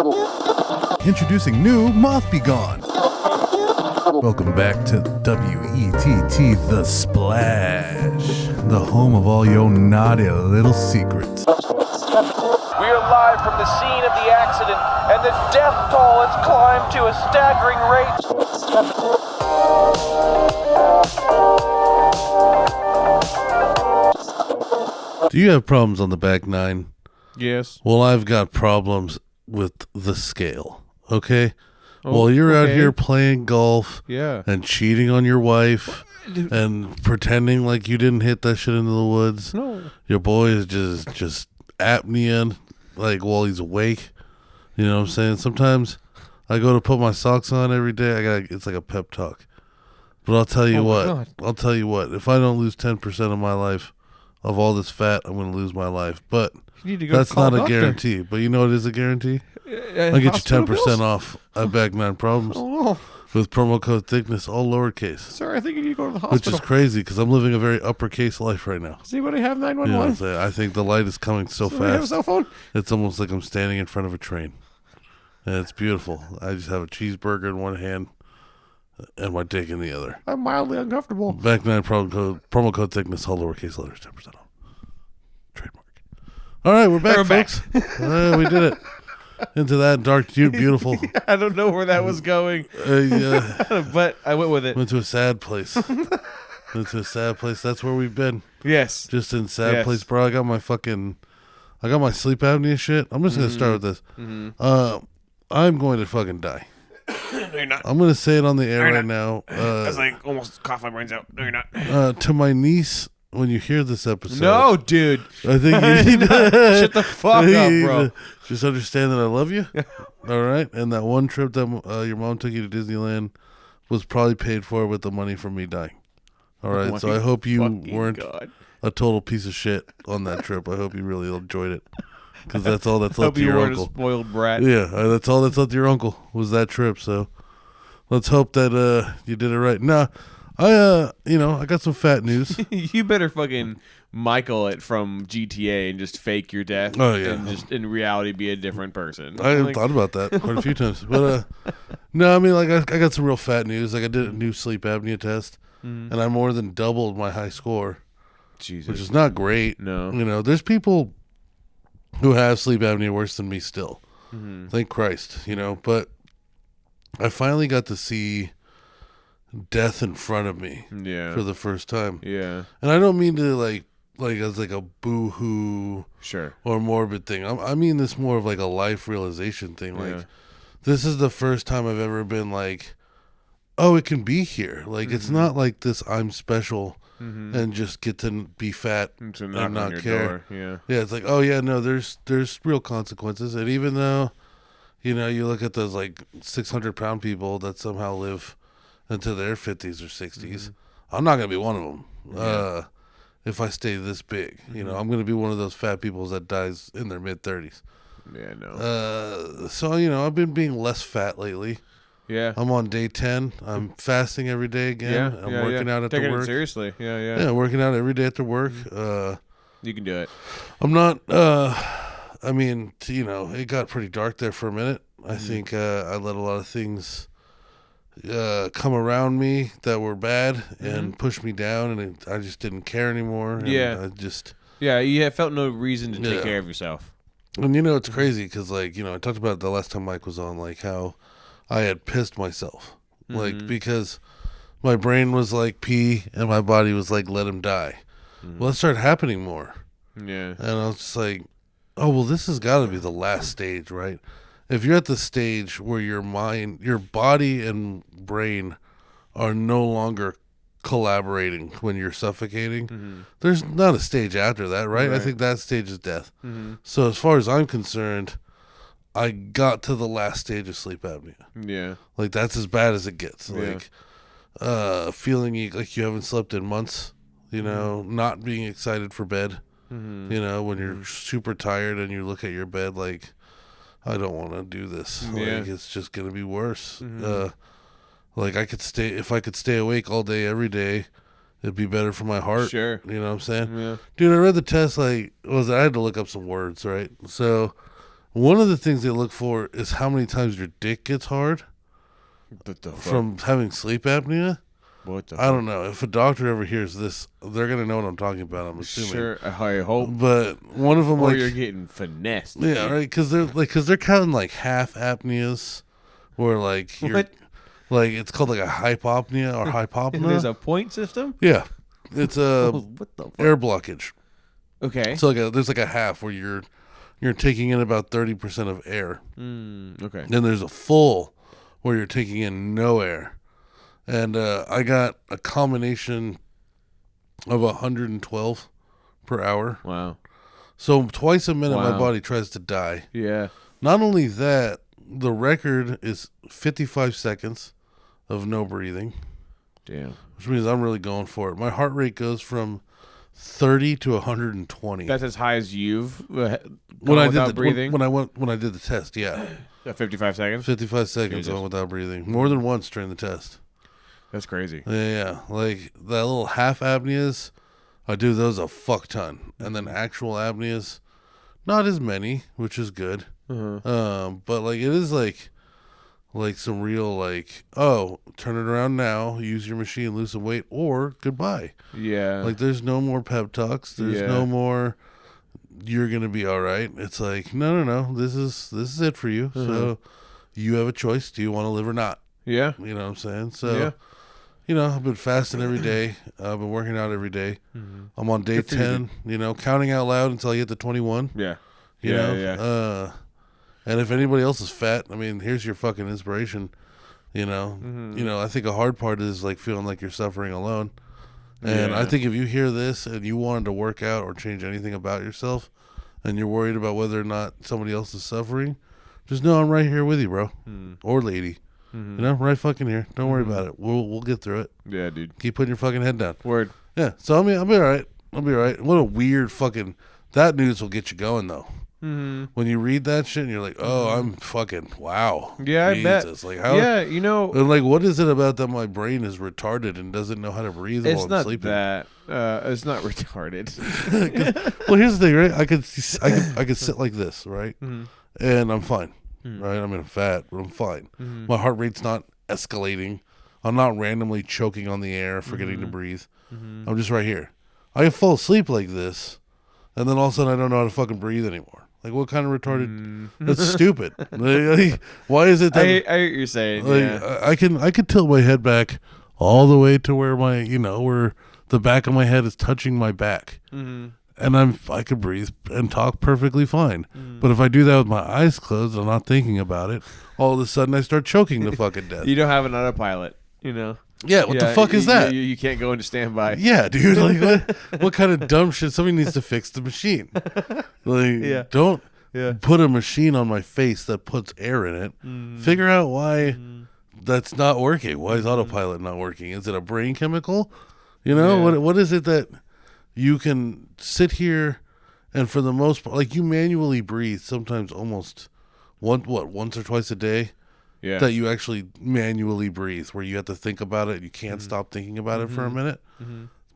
Introducing new Moth Be Gone. Welcome back to WETT The Splash, the home of all your naughty little secrets. We are live from the scene of the accident, and the death toll has climbed to a staggering rate. Do you have problems on the back nine? Yes. Well, I've got problems with the scale, okay? Well, you're out here playing golf and cheating on your wife and pretending like you didn't hit that shit into the woods. No. Your boy is just apnea, like, while he's awake. You know what I'm saying? Sometimes I go to put my socks on every day. It's like a pep talk. But I'll tell you what. If I don't lose 10% of my life of all this fat, I'm going to lose my life. But that's not a guarantee. But you know what is a guarantee? I'll get you 10% off at Back Nine Problems with promo code thickness, all lowercase. Sir, I think you need to go to the hospital. Which is crazy because I'm living a very uppercase life right now. Does anybody have 911? You know what I'm saying? I think the light is coming so fast. Have a cell phone? It's almost like I'm standing in front of a train. And it's beautiful. I just have a cheeseburger in one hand and my dick in the other. I'm mildly uncomfortable. Back Nine promo code thickness, all lowercase letters, 10% off. Trademark. All right, we're back, folks. We did it. Into that dark, beautiful. I don't know where that was going. But I went with it. Went to a sad place. That's where we've been. Yes. Just in sad place, bro. I got my sleep apnea shit. I'm just going to start with this. I'm going to fucking die. No, you're not. I'm going to say it on the air right now. I was like, almost cough my brains out. No, you're not. To my niece, when you hear this episode. No, dude. I think you need to shut the fuck up, bro. Just understand that I love you. All right. And that one trip that your mom took you to Disneyland was probably paid for with the money from me dying. All right. So I hope you weren't a total piece of shit on that trip. I hope you really enjoyed it. Because that's all that's left to your uncle. Hope you weren't a spoiled brat. Yeah. That's all that's left to your uncle was that trip. So let's hope that you did it right. Nah. I got some fat news. You better fucking Michael it from GTA and just fake your death. Oh, yeah. And just in reality be a different person. I thought about that quite a few times. But, no, I mean, like, I got some real fat news. Like, I did a new sleep apnea test, and I more than doubled my high score. Jesus. Which is not great. No. You know, there's people who have sleep apnea worse than me still. Thank Christ, But I finally got to see death in front of me for the first time. Yeah. And I don't mean to like as like a boo-hoo or morbid thing. I mean this more of like a life realization thing. Like this is the first time I've ever been like, oh, it can be here. Like it's not like this I'm special and just get to be fat and not care. Yeah, it's like, oh yeah, no, there's real consequences. And even though, you look at those like 600-pound people that somehow live into their 50s or 60s. I'm not going to be one of them if I stay this big. I'm going to be one of those fat people that dies in their mid-30s. Yeah, no. So, I've been being less fat lately. Yeah. I'm on day 10. I'm fasting every day again. I'm working out at the work. Taking it seriously. Yeah, working out every day at the work. You can do it. I'm not, it got pretty dark there for a minute. I think I let a lot of things come around me that were bad and push me down, and I just didn't care anymore. And you felt no reason to take care of yourself. And it's crazy because I talked about it the last time Mike was on, like how I had pissed myself, like because my brain was like pee and my body was like let him die. Well, it started happening more. Yeah, and I was just like, oh well, this has got to be the last stage, right? If you're at the stage where your mind, your body and brain are no longer collaborating when you're suffocating, there's not a stage after that, right? I think that stage is death. So as far as I'm concerned, I got to the last stage of sleep apnea. Yeah. Like that's as bad as it gets. Like feeling like you haven't slept in months, not being excited for bed, when you're super tired and you look at your bed like, I don't want to do this. Like it's just gonna be worse. Like if I could stay awake all day every day, it'd be better for my heart. Sure. You know what I'm saying? Yeah. Dude, I read the test. I had to look up some words, right? So One of the things they look for is how many times your dick gets hard from having sleep apnea. What the I don't know. If a doctor ever hears this, they're going to know what I'm talking about, I'm assuming. Sure, I hope. But one of them, Or like... you're getting finessed. Yeah, right? Because they're counting, like, half apneas, where, like, you're... What? Like, it's called, like, a hypopnea or hypopnea. There's a point system? Yeah. It's a What the fuck? air blockage. Okay. So, there's, like, a half where you're taking in about 30% of air. Okay. Then there's a full where you're taking in no air. And I got a combination of 112 per hour. Wow. So twice a minute my Wow. body tries to die. Yeah. Not only that, the record is 55 seconds of no breathing. Damn. Which means I'm really going for it. My heart rate goes from 30 to 120. That's as high as you've when I did breathing? when I did the test, yeah. 55 seconds? 55 seconds Jesus. going without breathing. More than once during the test. That's crazy. Yeah. Like that little half apneas, I do those a fuck ton. And then actual apneas, not as many, which is good. But like it is like some real like, oh, turn it around now, use your machine, lose some weight, or goodbye. Yeah. Like there's no more pep talks. There's no more you're gonna be all right. It's like, no. This is it for you. So you have a choice. Do you want to live or not? Yeah. You know what I'm saying? So Yeah. I've been fasting every day. I've been working out every day. I'm on day 10, counting out loud until I get to 21. Yeah. You know? And if anybody else is fat, I mean, here's your fucking inspiration. I think a hard part is like feeling like you're suffering alone. And I think if you hear this and you wanted to work out or change anything about yourself and you're worried about whether or not somebody else is suffering, just know I'm right here with you, bro. Or lady. Right fucking here. Don't worry about it. We'll get through it. Yeah, dude. Keep putting your fucking head down. Word. Yeah. So I'll be all right. I'll be all right. What a weird fucking... That news will get you going, though. When you read that shit and you're like, oh, I'm fucking... Wow. Yeah, Jesus. I bet. Like, how... Yeah, And like, what is it about that my brain is retarded and doesn't know how to breathe while I'm sleeping? It's not retarded. Well, here's the thing, right? I could sit like this, right? And I'm fine. Right? I mean, I'm fat, but I'm fine. My heart rate's not escalating. I'm not randomly choking on the air, forgetting to breathe. I'm just right here. I can fall asleep like this, and then all of a sudden I don't know how to fucking breathe anymore. Like, what kind of retarded? That's stupid. Like, why is it that? I hear what you're saying. Like, Yeah. I could tilt my head back all the way to where my, where the back of my head is touching my back. And I could breathe and talk perfectly fine. But if I do that with my eyes closed, I'm not thinking about it, all of a sudden I start choking to fucking death. You don't have an autopilot, Yeah, what the fuck is that? You can't go into standby. Yeah, dude. Like, what kind of dumb shit? Somebody needs to fix the machine. Like, don't put a machine on my face that puts air in it. Figure out why that's not working. Why is autopilot not working? Is it a brain chemical? What is it that you can sit here and for the most part, like you manually breathe sometimes almost once or twice a day? Yeah. That you actually manually breathe, where you have to think about it. You can't stop thinking about it for a minute.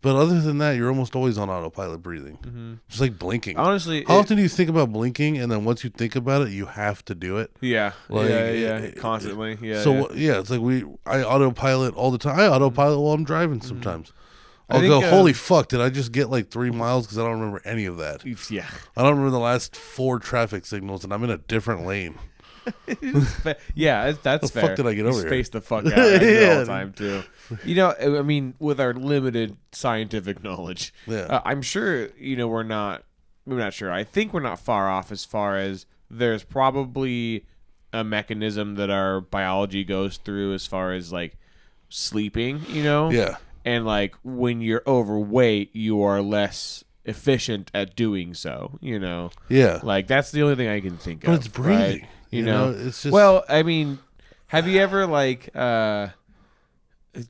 But other than that, you're almost always on autopilot breathing. Just like blinking. Honestly, how often do you think about blinking, and then once you think about it, you have to do it? Yeah. Like, constantly. Yeah. So it's like I autopilot all the time. I autopilot while I'm driving sometimes. I'll think, go, holy fuck, did I just get like 3 miles? Because I don't remember any of that. Yeah. I don't remember the last 4 traffic signals, and I'm in a different lane. Yeah, that's fair. The fuck did I get over here? Space the fuck out all the time too. I mean, with our limited scientific knowledge, I'm sure we're not. I'm not sure. I think we're not far off as far as there's probably a mechanism that our biology goes through as far as like sleeping. Yeah. And like when you're overweight, you are less efficient at doing so. Yeah. Like that's the only thing I can think of. But it's breathing. Right? It's just... Well, I mean, have you ever like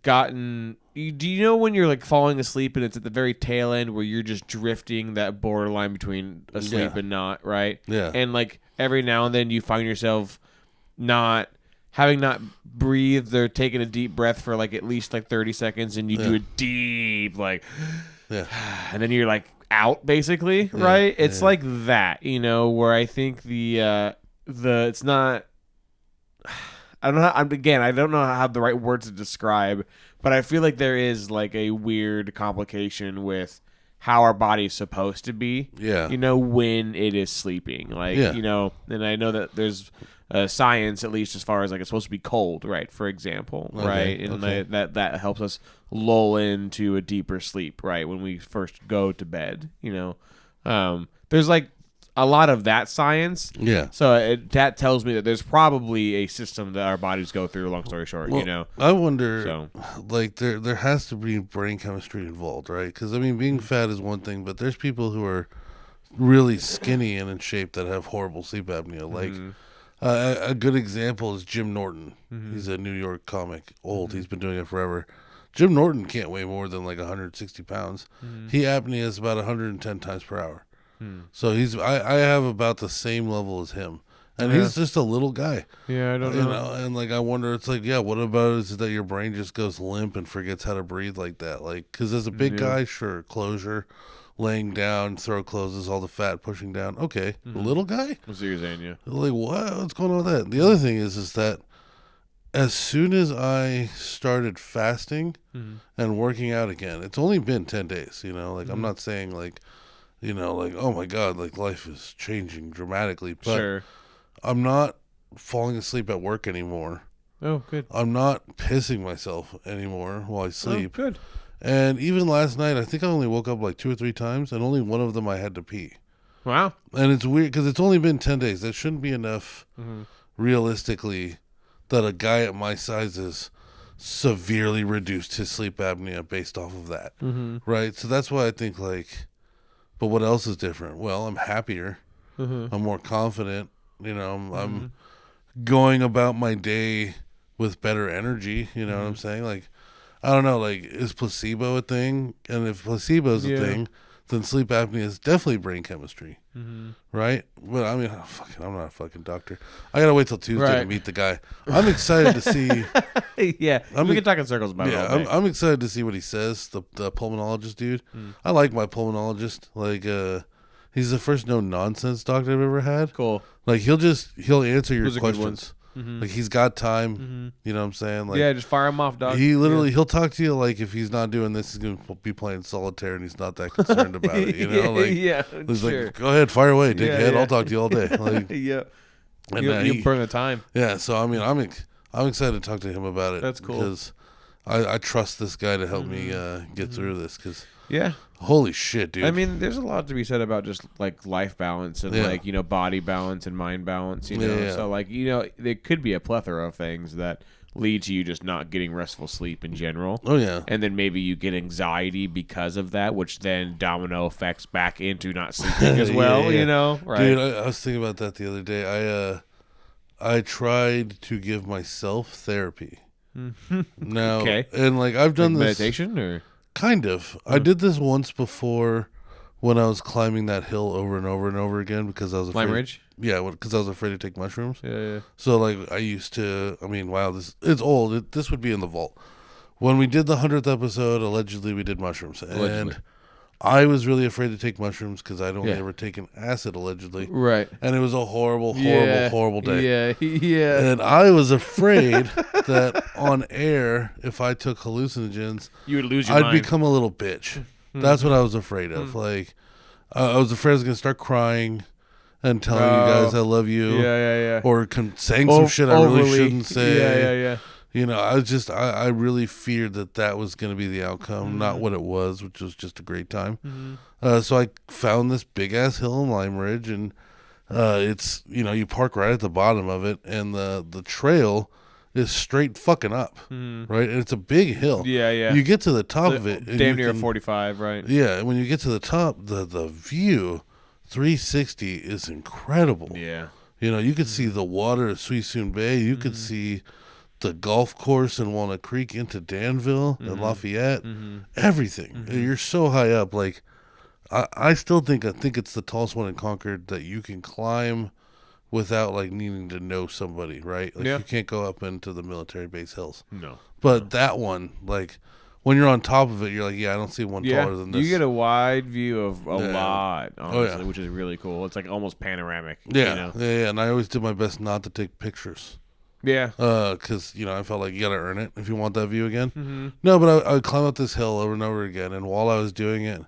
gotten? Do you know when you're like falling asleep and it's at the very tail end where you're just drifting that borderline between asleep and not, right? Yeah. And like every now and then you find yourself not breathed or taken a deep breath for like at least like 30 seconds, and you do a deep like. Yeah. And then you're like out basically, right? It's like that, where I think the it's not. I don't know. I don't know how the right words to describe, but I feel like there is like a weird complication with how our body is supposed to be. Yeah. When it is sleeping, like and I know that there's science, at least as far as like it's supposed to be cold, right? For example, right, and that helps us lull into a deeper sleep, right, when we first go to bed. There's like a lot of that science. Yeah. So that tells me that there's probably a system that our bodies go through. Long story short, I wonder, like there has to be brain chemistry involved, right? Because I mean, being fat is one thing, but there's people who are really skinny and in shape that have horrible sleep apnea. Like a good example is Jim Norton. He's a New York comic, old. He's been doing it forever. Jim Norton can't weigh more than like 160 pounds. He apnea is about 110 times per hour. So I have about the same level as him, and he's just a little guy. Yeah, I don't know. And like I wonder, it's like, what about is that your brain just goes limp and forgets how to breathe like that? Like, because as a big guy, sure, closure, laying down, throat closes, all the fat pushing down. Okay, a little guy. What's you're saying? Yeah. Like what's going on with that? The other thing is that as soon as I started fasting and working out again, it's only been 10 days. Like I'm not saying like. Like, oh my God, like life is changing dramatically. But I'm not falling asleep at work anymore. Oh, good. I'm not pissing myself anymore while I sleep. Oh, good. And even last night, I think I only woke up like 2 or 3 times, and only one of them I had to pee. Wow. And it's weird because it's only been 10 days. That shouldn't be enough, realistically, that a guy at my size is severely reduced his sleep apnea based off of that. Right? So that's why I think like... But what else is different? Well, I'm happier. I'm more confident. I'm going about my day with better energy. You know what I'm saying? Like, I don't know. Like, is placebo a thing? And if placebo is a thing, then sleep apnea is definitely brain chemistry, right? But I mean, I'm not a fucking doctor. I gotta wait till Tuesday to meet the guy. I'm excited to see. We can talk in circles about it all day. I'm excited to see what he says. The pulmonologist dude. I like my pulmonologist. Like, he's the first no nonsense doctor I've ever had. Cool. Like he'll answer your Those are good questions. ones. Like he's got time. You know what I'm saying? Like, just fire him off, dog. He literally he'll talk to you like if he's not doing this, he's gonna be playing solitaire and he's not that concerned about it. Like he's sure. like, go ahead, fire away, dickhead. I'll talk to you all day. Like and you burn the time. Yeah, so I mean I'm excited to talk to him about it. That's cool. Because I trust this guy to help me get through this. Because holy shit, dude. I mean, there's a lot to be said about just like life balance and like body balance and mind balance. So like there could be a plethora of things that lead to you just not getting restful sleep in general. Oh yeah. And then maybe you get anxiety because of that, which then domino effects back into not sleeping as well. Right? Dude, I was thinking about that the other day. I tried to give myself therapy. Now, and like I've done like this meditation or kind of. I did this once before when I was climbing that hill over and over and over again because I was afraid. Lime Ridge? Yeah, because I was afraid to take mushrooms. Yeah. So like I used to. I mean, wow, it's old. This would be in the vault. When we did the 100th episode, allegedly we did mushrooms, and I was really afraid to take mushrooms because I'd only ever taken acid, allegedly. Right. And it was a horrible, horrible day. Yeah. And I was afraid that on air, if I took hallucinogens, you would lose your I'd mind. become a little bitch. That's what I was afraid of. Like, I was afraid I was going to start crying and telling you guys I love you. Yeah. Or saying some shit I really shouldn't say. Yeah. I really feared that was going to be the outcome, not what it was, which was just a great time. So I found this big ass hill in Lime Ridge, and it's you park right at the bottom of it, and the trail is straight fucking up, right? And it's a big hill. Yeah. You get to the top of it, and damn near 45, right? Yeah, when you get to the top, the view 360 is incredible. Yeah. You could see the water of Suisun Bay. You could see the golf course in Walnut Creek into Danville and Lafayette, everything. You're so high up. Like, I still think it's the tallest one in Concord that you can climb without like needing to know somebody, right? Like you can't go up into the military base hills. No. But that one, like when you're on top of it, you're like, I don't see one taller than this. You get a wide view of a lot, honestly, which is really cool. It's like almost panoramic. Yeah, yeah. And I always did my best not to take pictures. Yeah. Because, I felt like you got to earn it if you want that view again. Mm-hmm. No, but I would climb up this hill over and over again. And while I was doing it,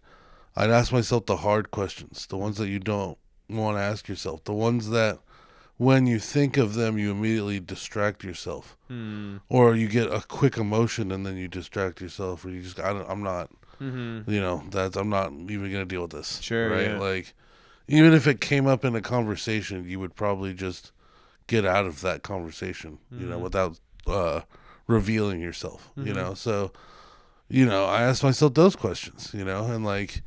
I'd ask myself the hard questions, the ones that you don't want to ask yourself, the ones that when you think of them, you immediately distract yourself. Or you get a quick emotion and then you distract yourself, or you just, I'm not, I'm not even going to deal with this. Sure. Right. Yeah. Like, even if it came up in a conversation, you would probably just get out of that conversation, without revealing yourself, So, I asked myself those questions, and like,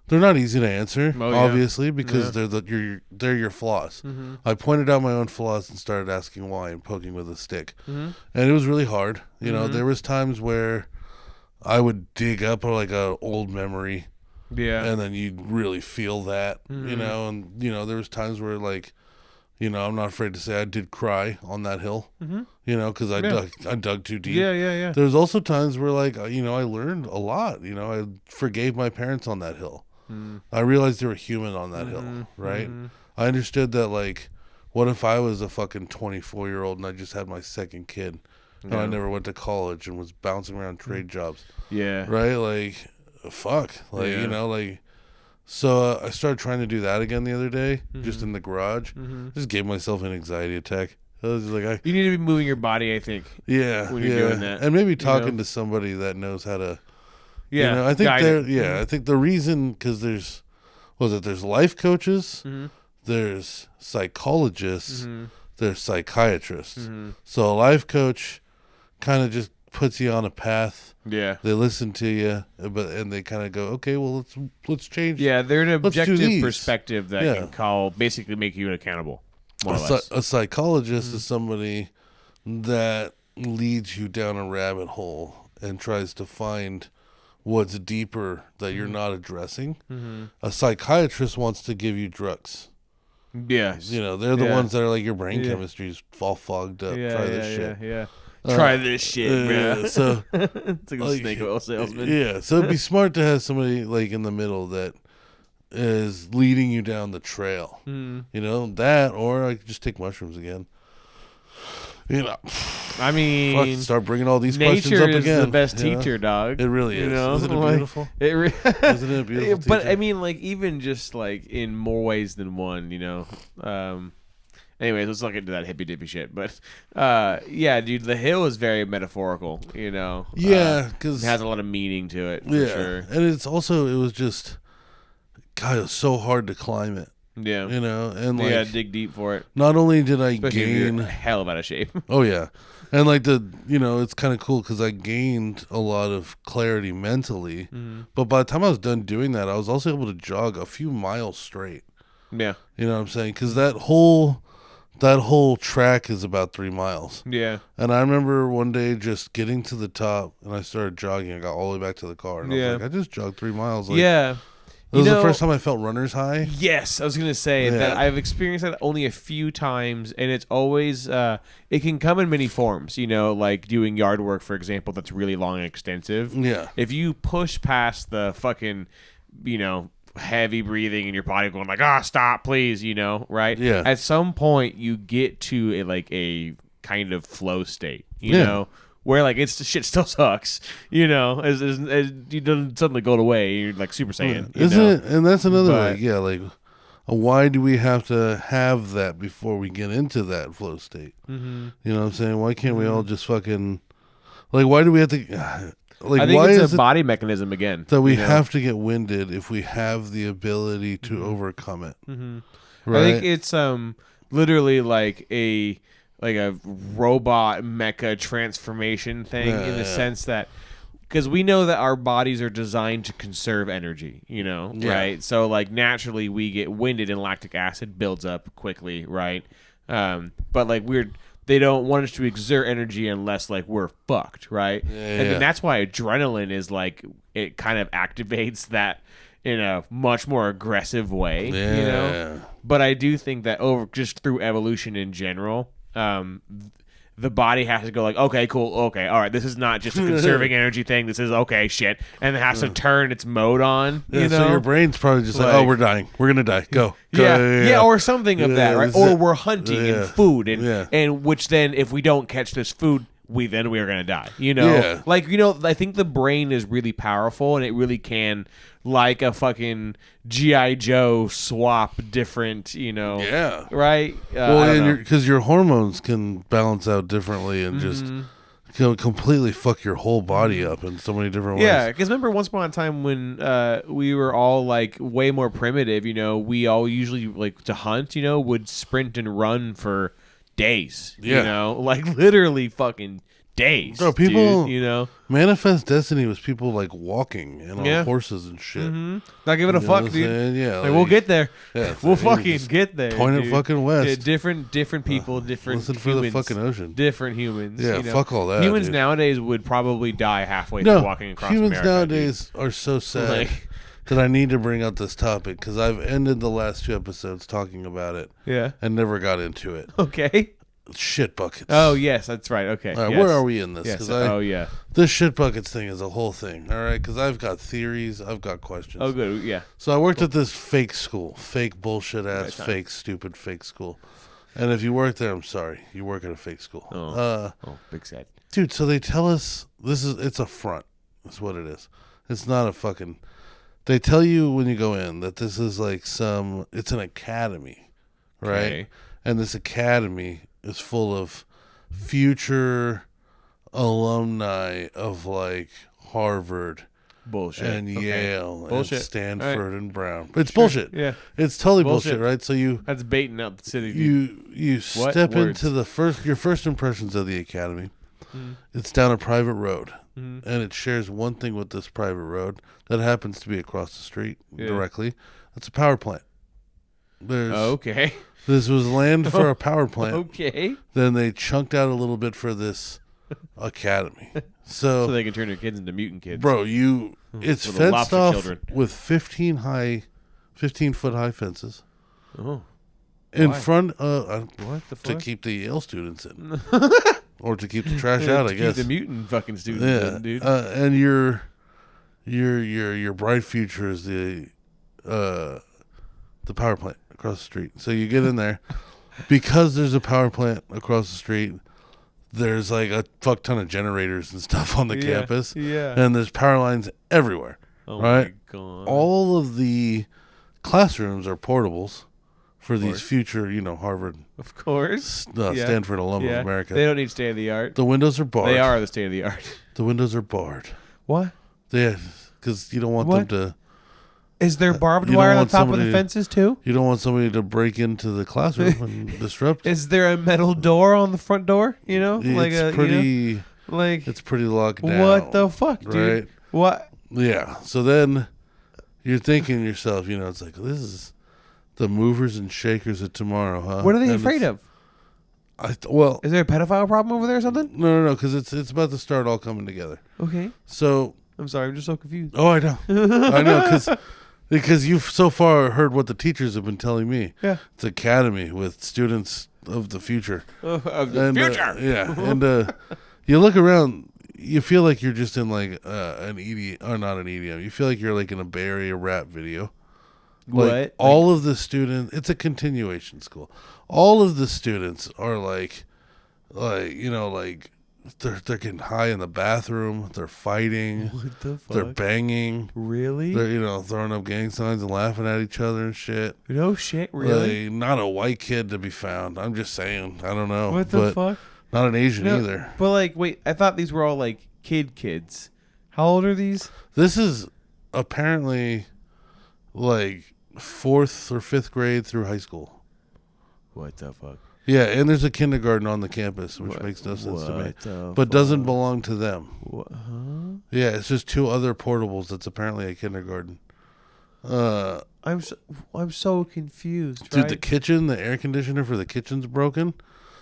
they're not easy to answer, obviously, because they're your flaws. I pointed out my own flaws and started asking why and poking with a stick, and it was really hard. There was times where I would dig up like a old memory, and then you'd really feel that, and there was times where like. I'm not afraid to say I did cry on that hill, because I dug too deep. Yeah. There's also times where, like, I learned a lot. I forgave my parents on that hill. I realized they were human on that hill, right? I understood that, like, what if I was a fucking 24-year-old and I just had my second kid and I never went to college and was bouncing around trade jobs? Yeah. Right? Like, fuck. Like, like... So I started trying to do that again the other day, just in the garage. Just gave myself an anxiety attack. I was just like, you need to be moving your body, I think. Yeah, when you're doing that, and maybe talking to somebody that knows how to. Yeah, I think I think the reason because there's life coaches, there's psychologists, there's psychiatrists. So a life coach kind of just puts you on a path. Yeah, they listen to you, and they kind of go, okay, well let's change. Yeah, they're an objective perspective that can basically make you accountable. More or less. A psychologist is somebody that leads you down a rabbit hole and tries to find what's deeper that you're not addressing. A psychiatrist wants to give you drugs. Yes, they're the ones that are like, your brain chemistry's all fogged up. Try this shit. Yeah. Try this shit, bro. So it's like a snake oil salesman. Yeah, so it'd be smart to have somebody like in the middle that is leading you down the trail. That, or I could just take mushrooms again. I mean, start bringing all these questions up again. Nature is the best teacher, dog. It really is. Isn't it beautiful? Isn't it a beautiful teacher? But I mean, like, even just like in more ways than one, Anyways, let's not get into that hippy dippy shit. But yeah, dude, the hill is very metaphorical. Yeah, because it has a lot of meaning to it. For sure. And it was just, God, it was so hard to climb it. Yeah, and like, dig deep for it. Not only did I Especially gain if you're hell of out of shape. Oh yeah, and like it's kind of cool because I gained a lot of clarity mentally. But by the time I was done doing that, I was also able to jog a few miles straight. Yeah, you know what I'm saying? Because that whole track is about 3 miles. Yeah. And I remember one day just getting to the top and I started jogging. I got all the way back to the car and I was like, I just jogged 3 miles. Like, yeah. It was the first time I felt runner's high. Yes, I was going to say that I've experienced that only a few times, and it's always, it can come in many forms, like doing yard work, for example, that's really long and extensive. Yeah. If you push past the fucking, heavy breathing in your body going like, stop, please, right? Yeah. At some point, you get to a kind of flow state, you know? Where like shit still sucks, as you don't suddenly go away. You're like Super Saiyan, isn't it? And that's another why do we have to have that before we get into that flow state? You know what I'm saying? Why can't we all just fucking why do we have to? I think it's a body mechanism again that we have to get winded if we have the ability to overcome it. Right? I think it's literally like a robot mecha transformation thing in the sense that because we know that our bodies are designed to conserve energy, right? So like naturally we get winded and lactic acid builds up quickly, right? But like they don't want us to exert energy unless like we're fucked, right? And then that's why adrenaline is like it kind of activates that in a much more aggressive way, But I do think that just through evolution in general, the body has to go like, okay, cool, okay, all right, this is not just a conserving energy thing. This is okay, shit, and it has to turn its mode on. You know? So your brain's probably just like, oh, we're dying, we're gonna die, go. Yeah, or something of that, right? Or we're hunting and food, and which then, if we don't catch this food, we are gonna die. You know, I think the brain is really powerful, and it really can, like a fucking G.I. Joe, swap different. You know, right? Well, because your hormones can balance out differently and just completely fuck your whole body up in so many different ways. Yeah, because remember once upon a time when we were all like way more primitive, you know, we all usually like to hunt, you know, would sprint and run for days. You know, like literally fucking days. Bro, people, dude, you know, Manifest Destiny was people like walking and on horses and shit. Not giving a fuck, dude. Yeah, like, we'll get there. Yeah, we'll fucking get there. Point it fucking west. Yeah, different people, different listen humans, for the fucking ocean. Different humans. Yeah, you know? fuck all that. Humans dude. Nowadays would probably die halfway through walking across America. Humans nowadays are so sad that I need to bring up this topic because I've ended the last 2 episodes talking about it. Yeah, and never got into it. Okay. Shit buckets. Oh yes, that's right. Okay. All right, where are we in this? Yes. This shit buckets thing is a whole thing. All right, because I've got theories, I've got questions. Oh good, yeah. So I worked at this fake school, fake bullshit ass, fake stupid fake school. And if you work there, I'm sorry, you work at a fake school. Big sad. Dude, so they tell us it's a front. That's what it is. It's not a fucking. They tell you when you go in that this is like it's an academy, right? Okay. And this academy is full of future alumni of like Harvard bullshit and Yale and Stanford and Brown. It's bullshit. Yeah. It's totally bullshit, right? So that's baiting out the city. You step into your first impressions of the academy. It's down a private road. And it shares one thing with this private road that happens to be across the street directly. It's a power plant. This was land for a power plant. Okay. Then they chunked out a little bit for this academy. So they can turn their kids into mutant kids. Bro, it's fenced off with 15-foot high fences. Oh. In front what the fuck? To keep the Yale students in. Or to keep the trash out, I guess. Keep the mutant fucking students in, dude. And your bright future is the power plant across the street. So you get in there because there's a power plant across the street. There's like a fuck ton of generators and stuff on the campus. Yeah. And there's power lines everywhere. Oh right? My God. All of the classrooms are portables for these future, Harvard, of course, Stanford alum of America. They don't need state of the art. The windows are barred. They are the state of the art. The windows are barred. What? Yeah, because you don't want them to. Is there barbed wire on top of the fences too? You don't want somebody to break into the classroom and disrupt. Is there a metal door on the front door? It's pretty. It's pretty locked down. What the fuck, dude? Right? What? Yeah. So then you're thinking to yourself, it's like this is the movers and shakers of tomorrow, huh? What are they afraid of? Is there a pedophile problem over there or something? No, because it's about to start all coming together. Okay. So I'm sorry, I'm just so confused. Oh, I know, I know, because you've so far heard what the teachers have been telling me. Yeah, it's academy with students of the future. Future. And you look around, you feel like you're just in like an EDM, or not an EDM. You feel like you're like in a Bay Area rap video. Like all of the students, it's a continuation school. All of the students are like they're getting high in the bathroom. They're fighting. What the fuck? They're banging. Really? They're throwing up gang signs and laughing at each other and shit. No shit, really? Not a white kid to be found. I'm just saying. I don't know. What the fuck? Not an Asian either. But wait, I thought these were all like kids. How old are these? This is apparently like 4th or 5th grade through high school. What the fuck? Yeah, and there's a kindergarten on the campus, which makes no sense to me, but doesn't belong to them. What? Huh? Yeah, it's just 2 other portables. That's apparently a kindergarten. I'm so confused. Dude, right? the kitchen, the air conditioner for the kitchen's broken.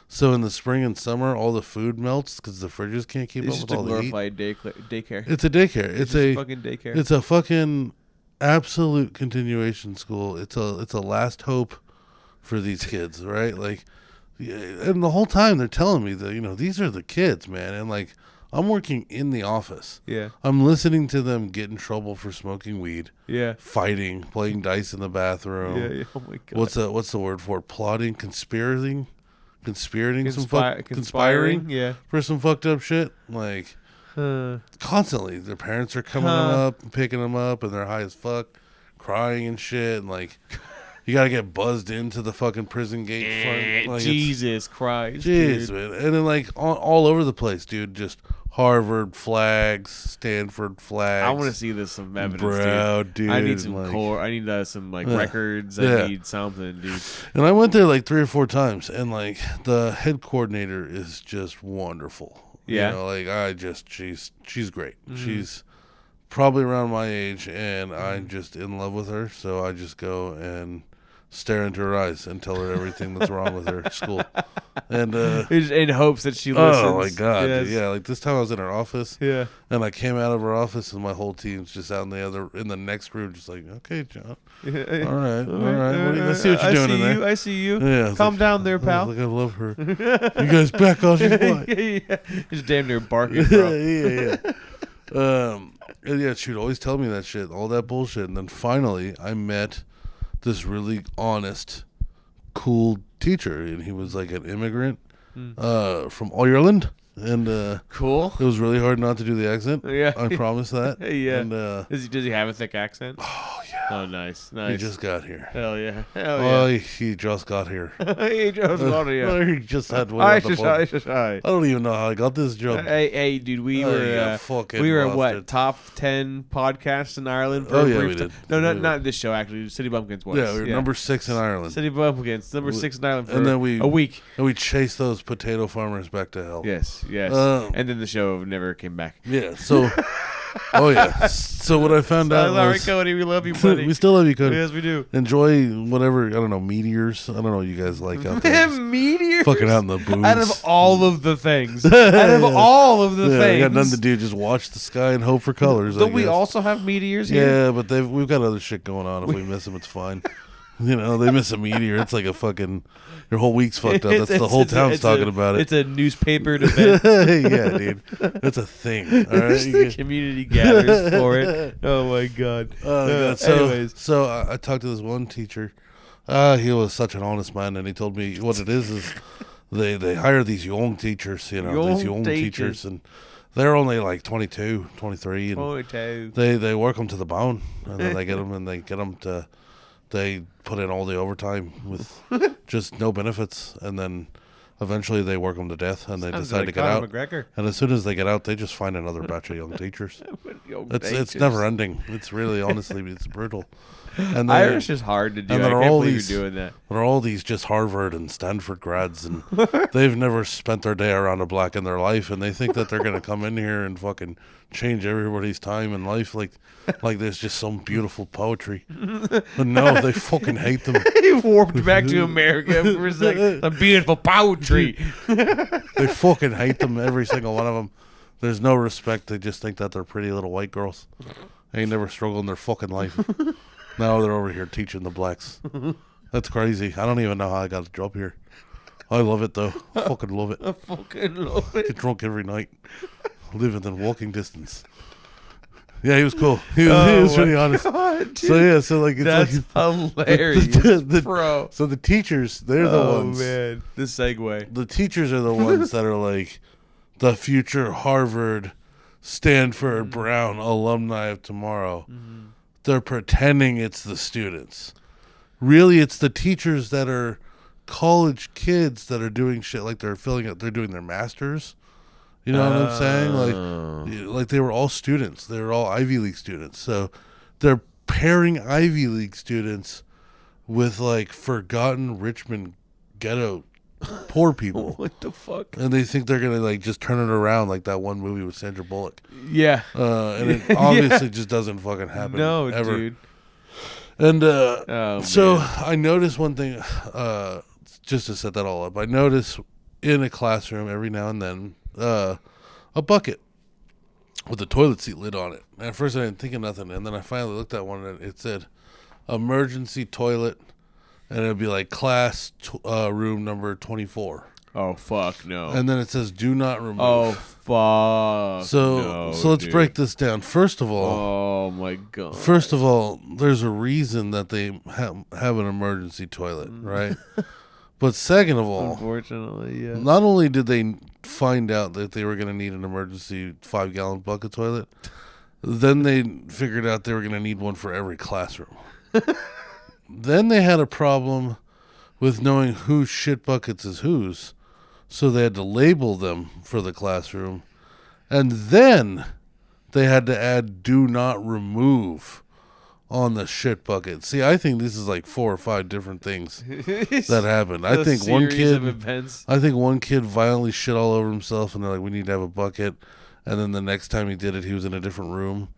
So in the spring and summer, all the food melts because the fridges can't keep up with all the heat. It's just a glorified daycare. It's a daycare. It's a fucking daycare. It's a fucking absolute continuation school. It's a last hope for these kids, right? Like Yeah, and the whole time they're telling me that, these are the kids, man. And like, I'm working in the office. Yeah. I'm listening to them get in trouble for smoking weed. Yeah. Fighting, playing dice in the bathroom. Yeah. Oh my God. What's the word for it? Plotting, conspiring, conspiring conspiring. Yeah. For some fucked up shit. Like, constantly, their parents are coming them up and picking them up, and they're high as fuck, crying and shit, and like. You gotta get buzzed into the fucking prison gate front. Like, Jesus Christ, jeez, dude. man. And then like all over the place, dude. Just Harvard flags, Stanford flags. I want to see this some evidence, Bro, dude. I need some like, core. I need some records. I need something, dude. And I went there like 3 or 4 times, and like the head coordinator is just wonderful. Yeah, she's great. She's probably around my age, and I'm just in love with her. So I just go and stare into her eyes and tell her everything that's wrong with her school. And in hopes that she listens. Oh my God. Yes. Yeah, like this time I was in her office. Yeah. And I came out of her office and my whole team's just out in the next room, just like, okay, John. All right. Let's see what you're doing in there. I see you. Yeah. Calm down there, pal. I love her. You guys back on his butt. Yeah. He's damn near barking, bro. Yeah. And yeah, she would always tell me that shit, all that bullshit. And then finally I met this really honest, cool teacher, and he was like an immigrant from Ireland, and cool. It was really hard not to do the accent. Yeah, I promise that. Yeah. And, does he have a thick accent? Oh yeah. Oh, nice. He just got here. Hell yeah. Oh, he just got here. He just got here. He just had one. I don't even know how I got this job. Hey, dude, we were at what, top 10 podcasts in Ireland for a brief we did. No, not this show actually. City Bumpkins was. Yeah, we were number 6 in Ireland. City Bumpkins, number 6 in Ireland for and then a week. And we chased those potato farmers back to hell. Yes. And then the show never came back. Yeah, so oh yeah. So what I found out sorry, was, Cody, we love you, buddy. We still love you, Cody. Yes, we do. Enjoy whatever, I don't know, meteors. I don't know what you guys like out there. Meteors? Fucking out in the booze. Out of all of the things. Out of all of the things. I got nothing to do. Just watch the sky and hope for colors. Don't we also have meteors here? Yeah, but we've got other shit going on. If we miss them, it's fine. They miss a meteor. It's like a fucking... Your whole week's fucked up. That's the whole town's talking about it. It's a newspapered event. Yeah, dude. That's a thing. All right? The community gathers for it. Oh, my God. Anyways. So I talked to this one teacher. He was such an honest man, and he told me what it is they hire these young teachers, these young teachers, and they're only like 22, 23, and they work them to the bone, and then they get them to... They put in all the overtime with just no benefits, and then eventually they work them to death, and they decide to get out. McGregor. And as soon as they get out, they just find another batch of young teachers. It's never ending. It's really, honestly, it's brutal. And Irish is hard to do. I can't believe you're doing that. They're all these just Harvard and Stanford grads, and they've never spent their day around a black in their life, and they think that they're going to come in here and fucking change everybody's time in life like there's just some beautiful poetry. But no, they fucking hate them. He warped back to America for a second. Some beautiful poetry. They fucking hate them, every single one of them. There's no respect. They just think that they're pretty little white girls. They ain't never struggled in their fucking life. Now they're over here teaching the blacks. That's crazy. I don't even know how I got a job here. I love it, though. I fucking love it. I fucking love it. Get drunk every night. Live within walking distance. Yeah, he was cool. He was really honest. God, so like it's that's hilarious, bro. So the teachers, they're the ones. Oh man, the segue. The teachers are the ones that are like the future Harvard, Stanford, Brown alumni of tomorrow. Mm-hmm. They're pretending it's the students. Really, it's the teachers that are college kids that are doing shit like they're doing their masters. You know what I'm saying? Like they were all students. They were all Ivy League students. So they're pairing Ivy League students with like forgotten Richmond ghetto poor people. What the fuck? And they think they're gonna like just turn it around like that one movie with Sandra Bullock. Yeah. And it obviously just doesn't fucking happen. No, ever. dude. And so man. I noticed one thing, just to set that all up. I notice in a classroom every now and then a bucket with a toilet seat lid on it. And at first I didn't think of nothing, and then I finally looked at one and it said emergency toilet and it'd be like class room number 24. Oh fuck no! And then it says do not remove. Oh fuck! So let's break this down. First of all, oh my god! First of all, there's a reason that they have an emergency toilet, right? But second of all, unfortunately, yeah. Not only did they find out that they were going to need an emergency 5-gallon bucket toilet, then they figured out they were going to need one for every classroom. Then they had a problem with knowing whose shit buckets is whose. So they had to label them for the classroom. And then they had to add do not remove on the shit bucket. See, I think this is like 4 or 5 different things that happened. I think one kid violently shit all over himself and they're like, we need to have a bucket. And then the next time he did it, he was in a different room.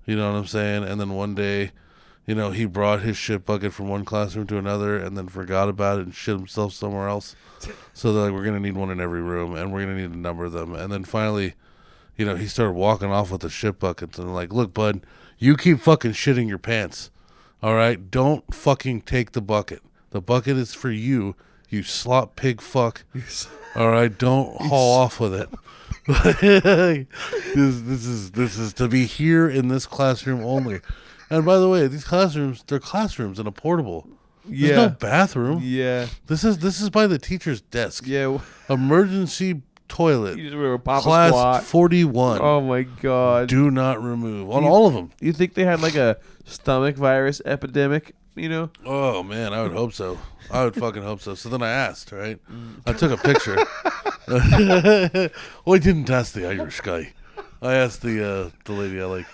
You know what I'm saying? And then one day, you know, he brought his shit bucket from one classroom to another and then forgot about it and shit himself somewhere else. So they're like, we're going to need one in every room and we're going to need to number them. And then finally, you know, he started walking off with the shit buckets and like, look, bud, you keep fucking shitting your pants. All right? Don't fucking take the bucket. The bucket is for you, you slop pig fuck. All right? Don't haul off with it. This is to be here in this classroom only. And by the way, these classrooms, they're classrooms in a portable. There's no bathroom. Yeah. This is by the teacher's desk. Yeah. Emergency toilet. You just were a Papa class Squat. 41. Oh my god. Do not remove on all of them. You think they had like a stomach virus epidemic, you know? Oh man, I would hope so. I would fucking hope so. So then I asked, right? I took a picture. Well, I didn't ask the Irish guy. I asked the lady I like.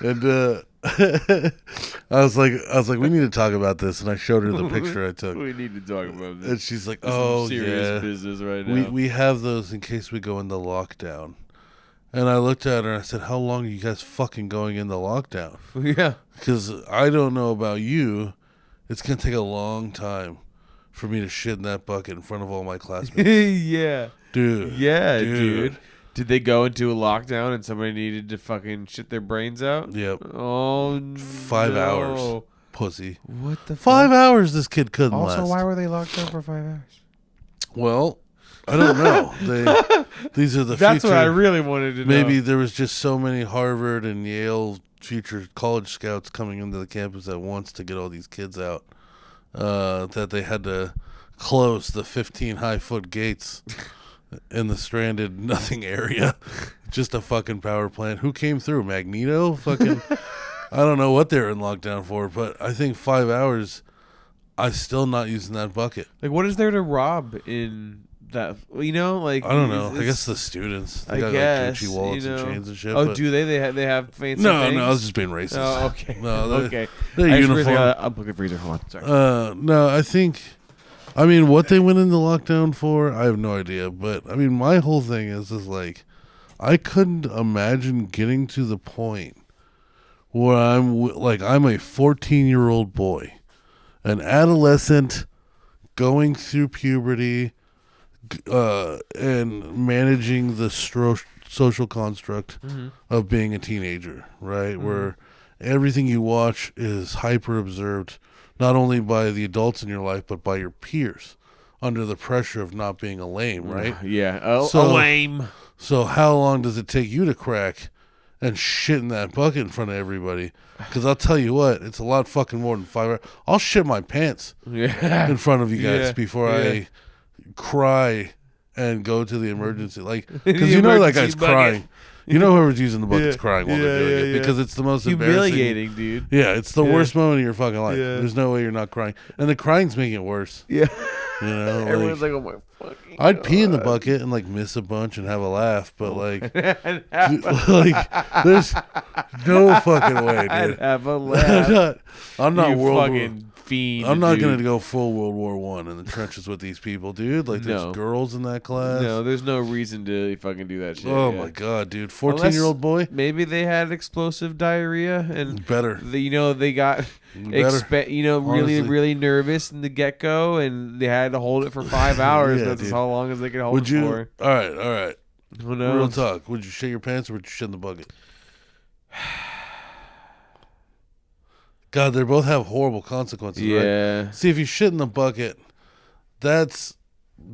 And I was like, we need to talk about this, and I showed her the picture I took. We need to talk about this. And she's like, "Oh, serious business right now. We have those in case we go into lockdown." And I looked at her and I said, "How long are you guys fucking going into lockdown?" Yeah, because I don't know about you, it's gonna take a long time for me to shit in that bucket in front of all my classmates. Yeah, dude. Yeah, dude. Did they go into a lockdown and somebody needed to fucking shit their brains out? Yep. Oh, 5 hours, pussy. What the 5 hours this kid couldn't last. Also, why were they locked down for 5 hours? Well, I don't know. These are the That's future. what I really wanted to know. Maybe there was just so many Harvard and Yale future college scouts coming into the campus at once to get all these kids out that they had to close the 15 high-foot gates in the stranded nothing area. Just a fucking power plant. Who came through? Magneto? Fucking I don't know what they were in lockdown for, but I think 5 hours I still not using that bucket. Like, what is there to rob in that? You know, like, I don't know. I guess the students. They got like Gucci wallets and chains and shit. Oh, do they? They have fancy No, things? no, I was just being racist. Oh, okay. No, okay. They're uniform. I'm looking freezer. Hold on. Sorry. No, I think. I mean, what they went into lockdown for, I have no idea. But I mean, my whole thing is like, I couldn't imagine getting to the point where I'm a 14-year-old boy, an adolescent, going through puberty, and managing the social construct of being a teenager, right? Where everything you watch is hyper observed, not only by the adults in your life, but by your peers, under the pressure of not being a lame, right? Yeah, a lame. So how long does it take you to crack and shit in that bucket in front of everybody? Because I'll tell you what, it's a lot fucking more than 5 hours. I'll shit my pants in front of you guys before I cry and go to the emergency. Like, because you know that guy's crying. You know whoever's using the bucket's crying while they're doing it because it's the most humiliating, dude. Yeah, it's the worst moment of your fucking life. There's no way you're not crying, and the crying's making it worse. Yeah, you know, everyone's like, "Oh my fucking!" I'd pee in the bucket and like miss a bunch and have a laugh, but like, like there's no fucking way, dude. I'd have a laugh. I'm not fucking fiend. I'm not gonna go full World War I in the trenches with these people, dude. Like, there's girls in that class. No, there's no reason to fucking do that shit. Oh my god, dude, 14-year-old boy. Maybe they had explosive diarrhea and better. They got really nervous in the get go, and they had to hold it for 5 hours. That's how long as they could hold it for. All right. Who knows? Real talk. Would you shit your pants or would you shit in the bucket? God, they both have horrible consequences. Yeah. Right? See, if you shit in the bucket, that's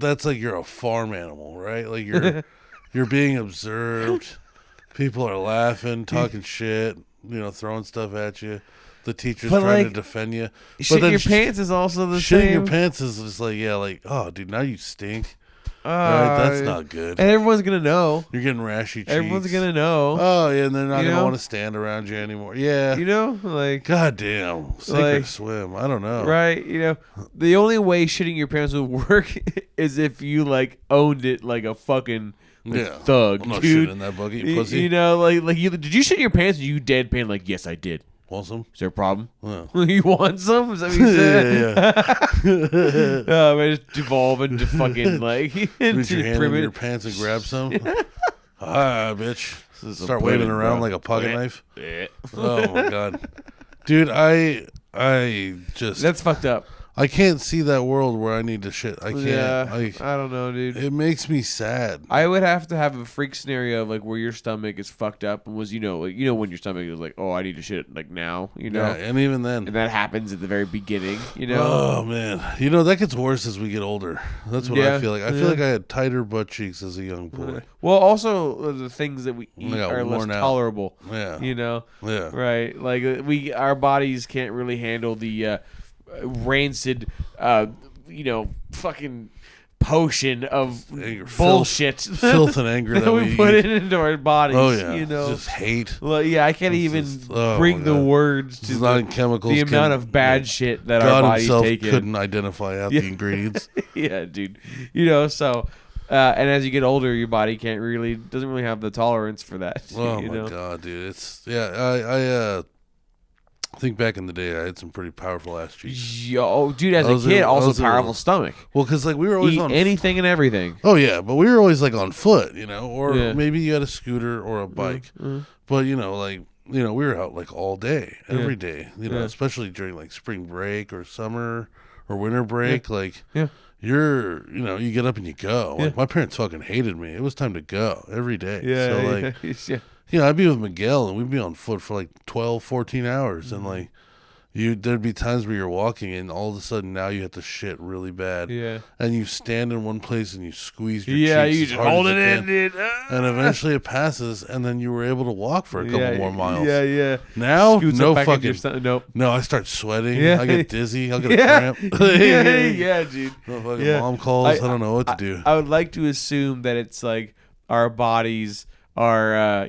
like you're a farm animal, right? Like you're being observed. People are laughing, talking shit, throwing stuff at you. The teacher's trying to defend you. Shit in your pants is also the same. Shit in your pants is just like, oh, dude, now you stink. Right? That's not good. And everyone's going to know. You're getting rashy cheeks. Everyone's going to know. Oh, yeah, and they're not going to want to stand around you anymore. Yeah. God damn. Sink or swim. I don't know. Right? The only way shitting your pants would work is if you, owned it like a fucking... thug, I'm not dude. shitting in that bucket, you pussy. Did you shit in your pants and you deadpan like, yes, I did. Want some? Is there a problem? Yeah. You want some? Is that what you said? Yeah. I just devolve into fucking Reach your hand in your pants and grab some. Bitch. Start waving around like a pocket knife. Oh my god, dude! I just that's fucked up. I can't see that world where I need to shit. I can't. Yeah, I don't know, dude. It makes me sad. I would have to have a freak scenario of where your stomach is fucked up and was when your stomach is like, oh, I need to shit now. Yeah, and even then, and that happens at the very beginning. Oh man, that gets worse as we get older. That's what I feel like. I feel like I had tighter butt cheeks as a young boy. Well, also the things that we eat are less tolerable. Yeah, Yeah, right. Like our bodies can't really handle the. Rancid, fucking potion of bullshit, filth and anger that we put it into our bodies. Oh yeah, just hate. Well, yeah, I can't even bring the words to the amount of bad shit that God our bodies take in. Couldn't identify out the ingredients. Yeah, dude. So. And as you get older, your body doesn't really have the tolerance for that. Oh my god, dude! I think back in the day, I had some pretty powerful ass cheeks. Yo, dude, as a kid, also powerful stomach. Well, because we were always eat on anything and everything. Oh yeah, but we were always on foot, or maybe you had a scooter or a bike. But we were out all day, every day. Especially during spring break or summer or winter break. You're, you get up and you go. My parents fucking hated me. It was time to go every day. Yeah. So I'd be with Miguel and we'd be on foot for 12, 14 hours. And there'd be times where you're walking and all of a sudden now you have to shit really bad. Yeah. And you stand in one place and you squeeze your cheeks. You just hold it in, dude. And eventually it passes and then you were able to walk for a couple more miles. Yeah. Now, Scoots no fucking. Nope. No, I start sweating. Yeah. I get dizzy. I'll get a cramp. Yeah, dude. Mom calls. I don't know what to do. I would like to assume that it's our bodies are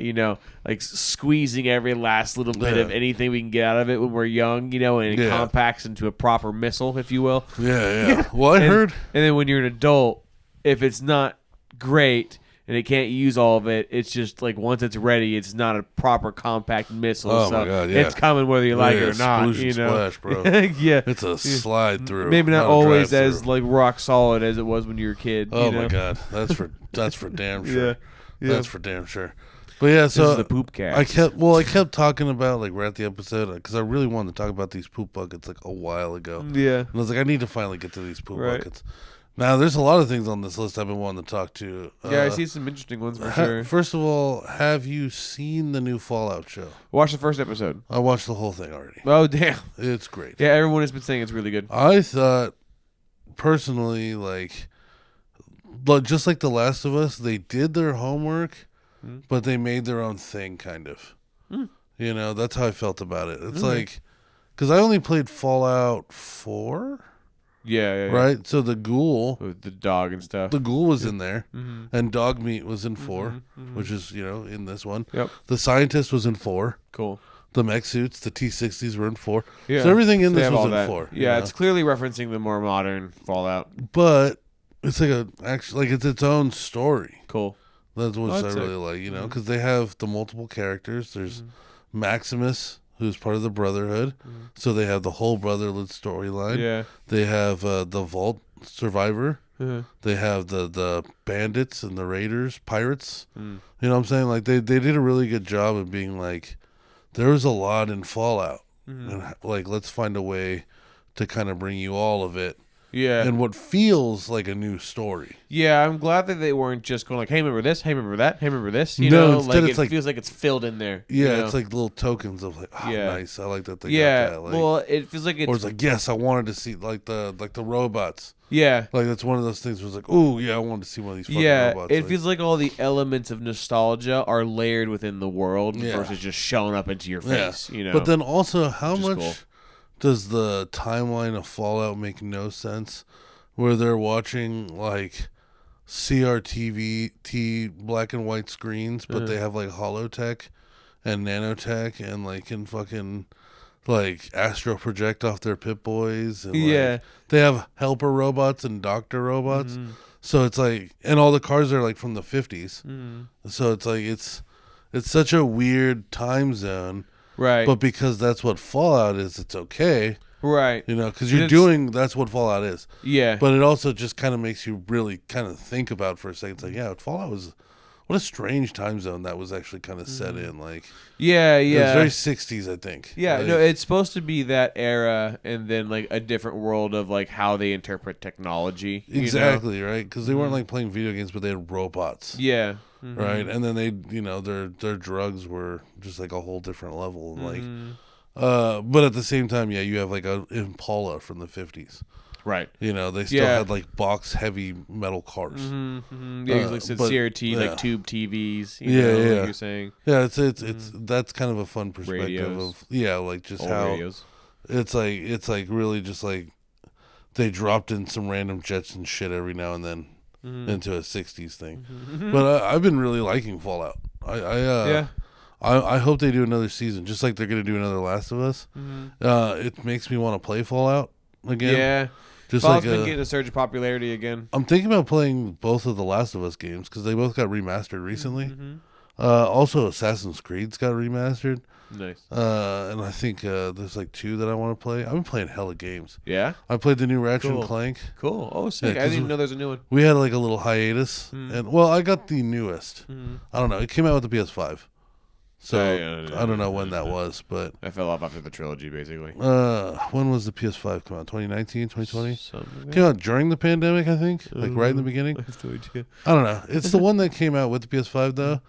squeezing every last little bit of anything we can get out of it when we're young, and it compacts into a proper missile, if you will. Yeah. Well, I heard. And then when you're an adult, if it's not great and it can't use all of it, it's just once it's ready, it's not a proper compact missile. Oh my god, yeah. It's coming whether you like it or not. Splash, bro. Yeah, it's a slide through. Maybe not always as rock solid as it was when you were a kid. Oh my god, that's for damn sure. Yeah. That's for damn sure. But yeah, so this is the poop cast. I kept talking about we're at the episode because I really wanted to talk about these poop buckets a while ago. Yeah, and I was I need to finally get to these poop buckets. Now, there's a lot of things on this list I've been wanting to talk to. Yeah, I see some interesting ones for sure. First of all, have you seen the new Fallout show? Watch the first episode. I watched the whole thing already. Oh damn, it's great. Yeah, everyone has been saying it's really good. I thought personally but just like The Last of Us, they did their homework, but they made their own thing, kind of. That's how I felt about it. It's because I only played Fallout 4. Yeah. Right? So the ghoul. With the dog and stuff. The ghoul was in there. And dog meat was in 4, which is, in this one. Yep. The scientist was in 4. Cool. The mech suits, the T-60s were in 4. Yeah. So everything in this was in 4. Yeah, it's clearly referencing the more modern Fallout. But it's it's its own story. Cool. That's what I really like, because they have the multiple characters. There's Maximus, who's part of the Brotherhood. So they have the whole Brotherhood storyline. Yeah. They have the Vault Survivor. They have the bandits and the raiders, pirates. You know what I'm saying? They did a really good job of being there was a lot in Fallout. And let's find a way to kind of bring you all of it Yeah. And what feels like a new story. Yeah, I'm glad that they weren't just going like, hey, remember this? Hey, remember that? Hey, remember this? You No, know, instead like it's it like, feels like it's filled in there. yeah, you know? it's like little tokens of like, oh, Yeah. nice. I like that they Yeah, got that. Like, well, it feels like it's... or it's like, yes, I wanted to see like the robots. Yeah. Like that's one of those things where it's like, oh yeah, I wanted to see one of these fucking Yeah, robots. it like, feels like all the elements of nostalgia are layered within the world Yeah. versus just showing up into your face, you know? But then also, how Which is much cool. does the timeline of Fallout make no sense? Where they're watching like CRTV black and white screens, but they have like holotech and nanotech and like can fucking like astro project off their Pip Boys and like, they have helper robots and doctor robots. So it's like, and all the cars are like from the 50s. So it's like it's such a weird time zone. Right. But because that's what Fallout is, it's okay. Right. You know, because that's what Fallout is. Yeah. But it also just kind of makes you really kind of think about for a second. It's like, yeah, Fallout was, what a strange time zone that was actually kind of set in. Like, yeah. it was very 60s, I think. Yeah, like, no, it's supposed to be that era and then like a different world of like how they interpret technology. exactly, right? Because they weren't like playing video games, but they had robots. Yeah. Right? And then they, you know, their drugs were just like a whole different level. And like, but at the same time, yeah, you have like a Impala from the 50s. Right. You know, they still had like box heavy metal cars. Yeah, like said CRT, like tube TVs. You know, like you're saying. Yeah, it's that's kind of a fun perspective Radios. of like just Old how radios. it's like really just like they dropped in some random Jetson shit every now and then into a 60s thing. But I've been really liking Fallout. I hope they do another season, just like they're gonna do another Last of Us. It makes me want to play Fallout again. Yeah. Just Fallout's like been getting a surge of popularity again. I'm thinking about playing both of the Last of Us games because they both got remastered recently. Also, Assassin's Creed's got remastered. Nice. And I think there's like 2 that I want to play. I've been playing hella games. Yeah? I played the new Ratchet and Cool. Clank. Cool. Oh, sick. Yeah, I 'cause didn't even know there's a new one. We had like a little hiatus, and well, I got the newest. I don't know. It came out with the PS5, so I don't know when that was, but I fell off after the trilogy, basically. when was the PS5 come out? 2019, 2020? Something Came out during the pandemic, I think, like right in the beginning. I don't know. It's the one that came out with the PS5 though,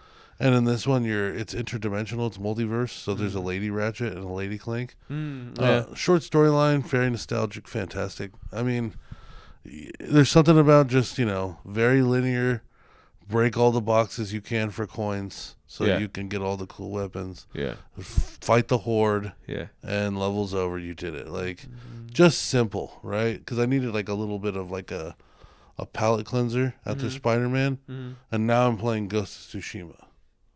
and in this one, it's interdimensional. It's multiverse. So there's a Lady Ratchet and a Lady Clank. Short storyline, very nostalgic, fantastic. I mean, there's something about just very linear. Break all the boxes you can for coins, so you can get all the cool weapons. Yeah. Fight the horde. Yeah. And levels over, you did it. Like, just simple, right? Because I needed like a little bit of like a palate cleanser after Spider-Man, and now I'm playing Ghost of Tsushima.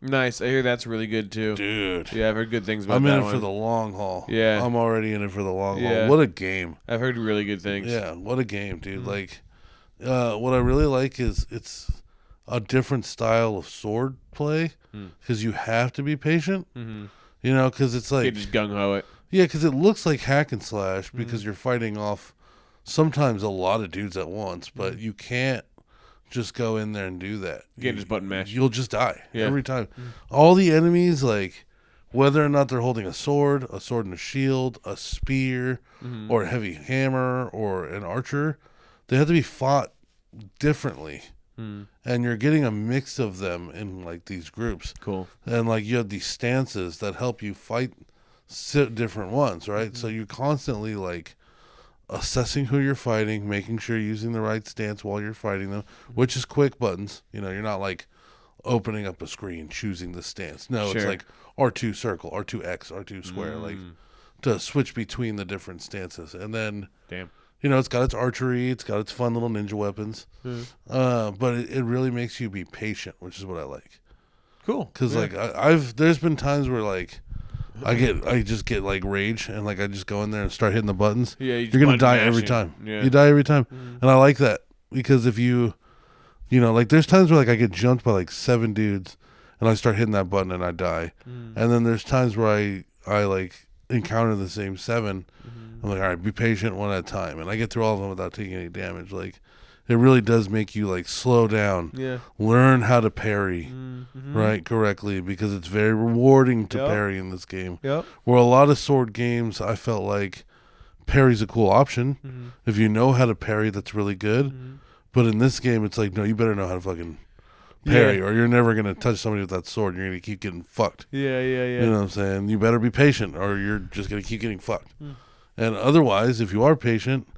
Nice. I hear that's really good too. Dude. Yeah, I've heard good things about I'm that in it one. for the long haul. Yeah. I'm already in it for the long Yeah. haul. What a game. I've heard really good things. Yeah, what a game, dude. Like, what I really like is it's a different style of sword play because you have to be patient. Because it's like... You just gung-ho it. Yeah, because it looks like hack and slash because you're fighting off sometimes a lot of dudes at once, but you can't just go in there and do that. You can't just button mash. You'll just die every time. All the enemies, like, whether or not they're holding a sword and a shield, a spear, or a heavy hammer, or an archer, they have to be fought differently. And you're getting a mix of them in, like, these groups. Cool. And, like, you have these stances that help you fight different ones, right? So you're constantly, like, assessing who you're fighting, making sure you're using the right stance while you're fighting them, which is quick buttons. You're not like opening up a screen, choosing the stance. No, it's like R2 circle, R2 X, R2 square, like to switch between the different stances. And then, it's got its archery, it's got its fun little ninja weapons, but it really makes you be patient, which is what I like. Cool. Because like there's been times where like I just get like rage and like I just go in there and start hitting the buttons. Yeah, you're gonna die every time. Yeah. You die every time, and I like that because if you like there's times where like I get jumped by like 7 dudes and I start hitting that button and I die, and then there's times where I like encounter the same 7. I'm like, all right, be patient, one at a time, and I get through all of them without taking any damage. Like, it really does make you like slow down, learn how to parry, right, correctly, because it's very rewarding to parry in this game. Where a lot of sword games, I felt like parry's a cool option. If you know how to parry, that's really good. But in this game, it's like, no, you better know how to fucking parry, or you're never going to touch somebody with that sword. You're going to keep getting fucked. Yeah. You know what I'm saying? You better be patient, or you're just going to keep getting fucked. And otherwise, if you are patient,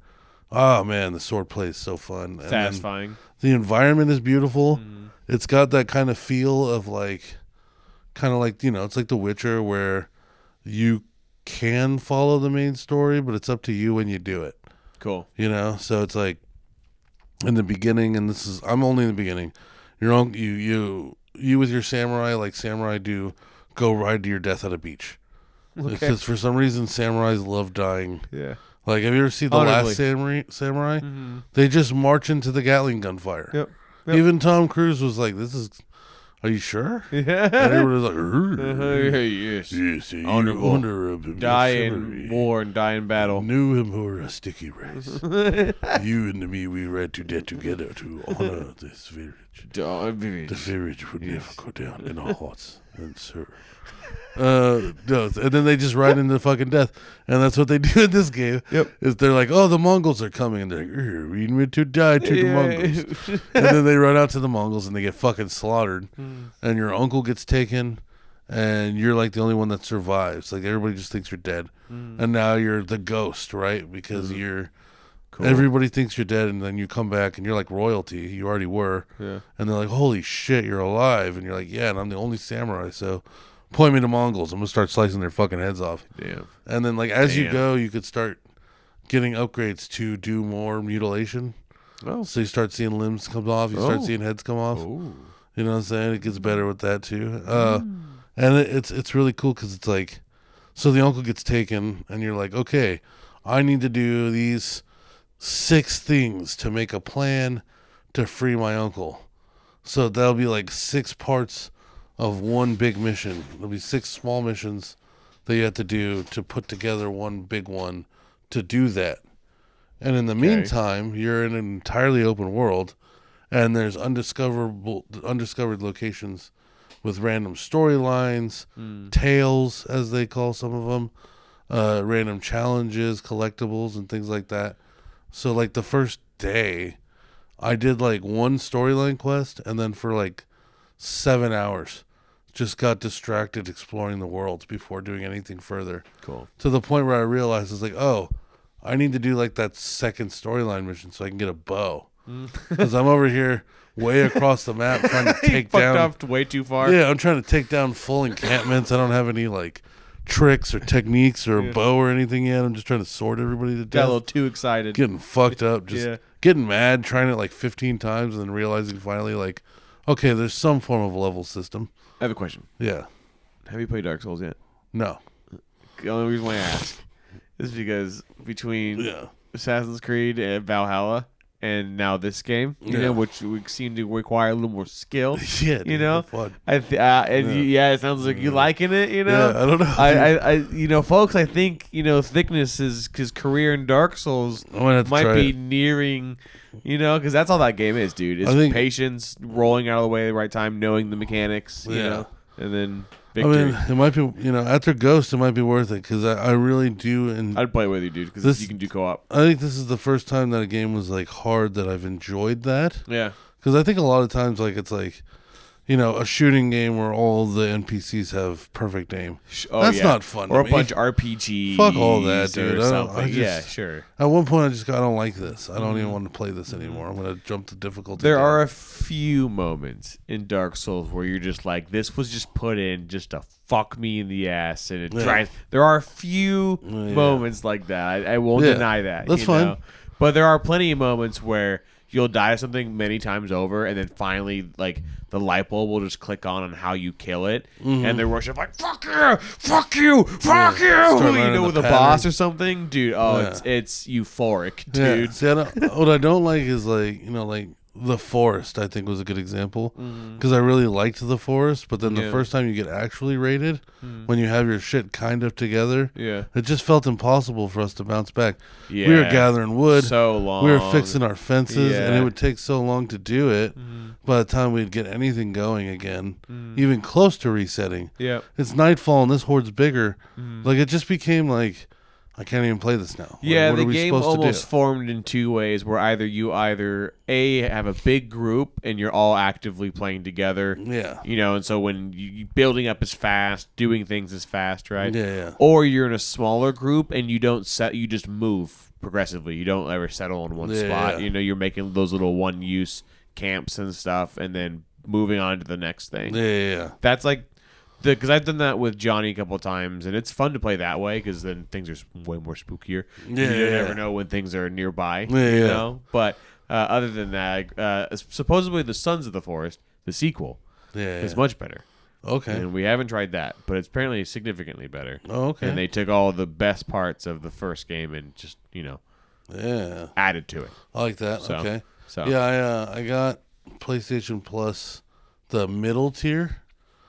oh, man, the sword play is so fun. Satisfying. The environment is beautiful. It's got that kind of feel of like, it's like The Witcher, where you can follow the main story, but it's up to you when you do it. Cool. So it's like in the beginning, and I'm only in the beginning. You with your samurai, like samurai do, go ride to your death at a beach. Because for some reason samurais love dying. Yeah. Like, have you ever seen The Last Samurai? They just march into the Gatling gunfire. Yep. Even Tom Cruise was like, are you sure? Yeah. And everybody was like, yes. yes, Honorable. honorable. Die in war and die in battle. Knew him who were a sticky race. You and me, we ride to death together to honor this village. The village would never go down in our hearts and serve. No, and then they just ride into fucking death, and that's what they do in this game. Yep. Is they're like, oh, the Mongols are coming, and they're like, we need to die to the Mongols, and then they run out to the Mongols, and they get fucking slaughtered, and your uncle gets taken, and you're like the only one that survives. Like, everybody just thinks you're dead, and now you're the ghost, right? Because you're. Cool. Everybody thinks you're dead, and then you come back, and you're like royalty. You already were, and they're like, holy shit, you're alive, and you're like, yeah, and I'm the only samurai, so. Point me to Mongols. I'm going to start slicing their fucking heads off. Damn. And then, like, as you go, you could start getting upgrades to do more mutilation. Oh. So you start seeing limbs come off. You start seeing heads come off. Ooh. You know what I'm saying? It gets better with that, too. And it's really cool because it's like, so the uncle gets taken, and you're like, okay, I need to do these 6 things to make a plan to free my uncle. So that'll be like 6 parts of one big mission. There'll be 6 small missions that you have to do to put together one big one to do that. And in the meantime, you're in an entirely open world, and there's undiscovered locations with random storylines, tales, as they call some of them, random challenges, collectibles, and things like that. So, like, the first day, I did, like, one storyline quest, and then for, like, 7 hours just got distracted exploring the worlds before doing anything further. Cool. To the point where I realized, it's like, oh, I need to do like that second storyline mission so I can get a bow. Because I'm over here way across the map trying to take down. Fucked up way too far. Yeah, I'm trying to take down full encampments. I don't have any like tricks or techniques or a bow or anything yet. I'm just trying to sword everybody to death. Got a little too excited. Getting fucked up. Just getting mad, trying it like 15 times and then realizing finally like, okay, there's some form of level system. I have a question. Yeah. Have you played Dark Souls yet? No. The only reason why I ask is because between Assassin's Creed and Valhalla and now this game, you know, which would seem to require a little more skill. You know, fun. It sounds like you liking it. You know, I don't know. You know, folks, I think thickness is his career in Dark Souls might be nearing. You know, because that's all that game is, dude. It's patience, rolling out of the way at the right time, knowing the mechanics. You know, and then victory. I mean, it might be, after Ghost, it might be worth it because I really do. And I'd play with you, dude, because you can do co-op. I think this is the first time that a game was like hard that I've enjoyed that. Yeah, because I think a lot of times like it's like. A shooting game where all the NPCs have perfect aim. That's not fun. Or to a bunch of RPGs. Fuck all that, dude. Sure. At one point, I don't like this. I don't even want to play this anymore. I'm going to jump to difficulty. There are a few moments in Dark Souls where you're just like, this was just put in just to fuck me in the ass, and it tries. There are a few moments like that. I won't deny that. That's fine. But there are plenty of moments where you'll die to something many times over, and then finally, like, the light bulb will just click on how you kill it, and they're rushing like, fuck you, fuck you, fuck you, with a boss or something, dude. It's euphoric, dude. See, what I don't like is like, The Forest, I think, was a good example because I really liked The Forest, but then the first time you get actually raided, when you have your shit kind of together, it just felt impossible for us to bounce back. We were gathering wood, so long. We were fixing our fences, and it would take so long to do it. By the time we'd get anything going again, even close to resetting, it's nightfall and this horde's bigger. Like, it just became like, I can't even play this now. Yeah, what the are we game supposed almost to do? formed in two ways, where you A, have a big group and you're all actively playing together. Yeah. And so when you building up is fast, doing things is fast, right? Yeah. Or you're in a smaller group and you just move progressively. You don't ever settle in one spot. Yeah. You're making those little one-use camps and stuff, and then moving on to the next thing. Yeah. That's like because I've done that with Johnny a couple of times, and it's fun to play that way because then things are way more spookier. Yeah, You never know when things are nearby. Yeah, You know? But other than that, supposedly the Sons of the Forest, the sequel, is much better. Okay. And we haven't tried that, but it's apparently significantly better. Oh, okay. And they took all the best parts of the first game and just added to it. I like that. So, okay. So Yeah, I got PlayStation Plus, the middle tier.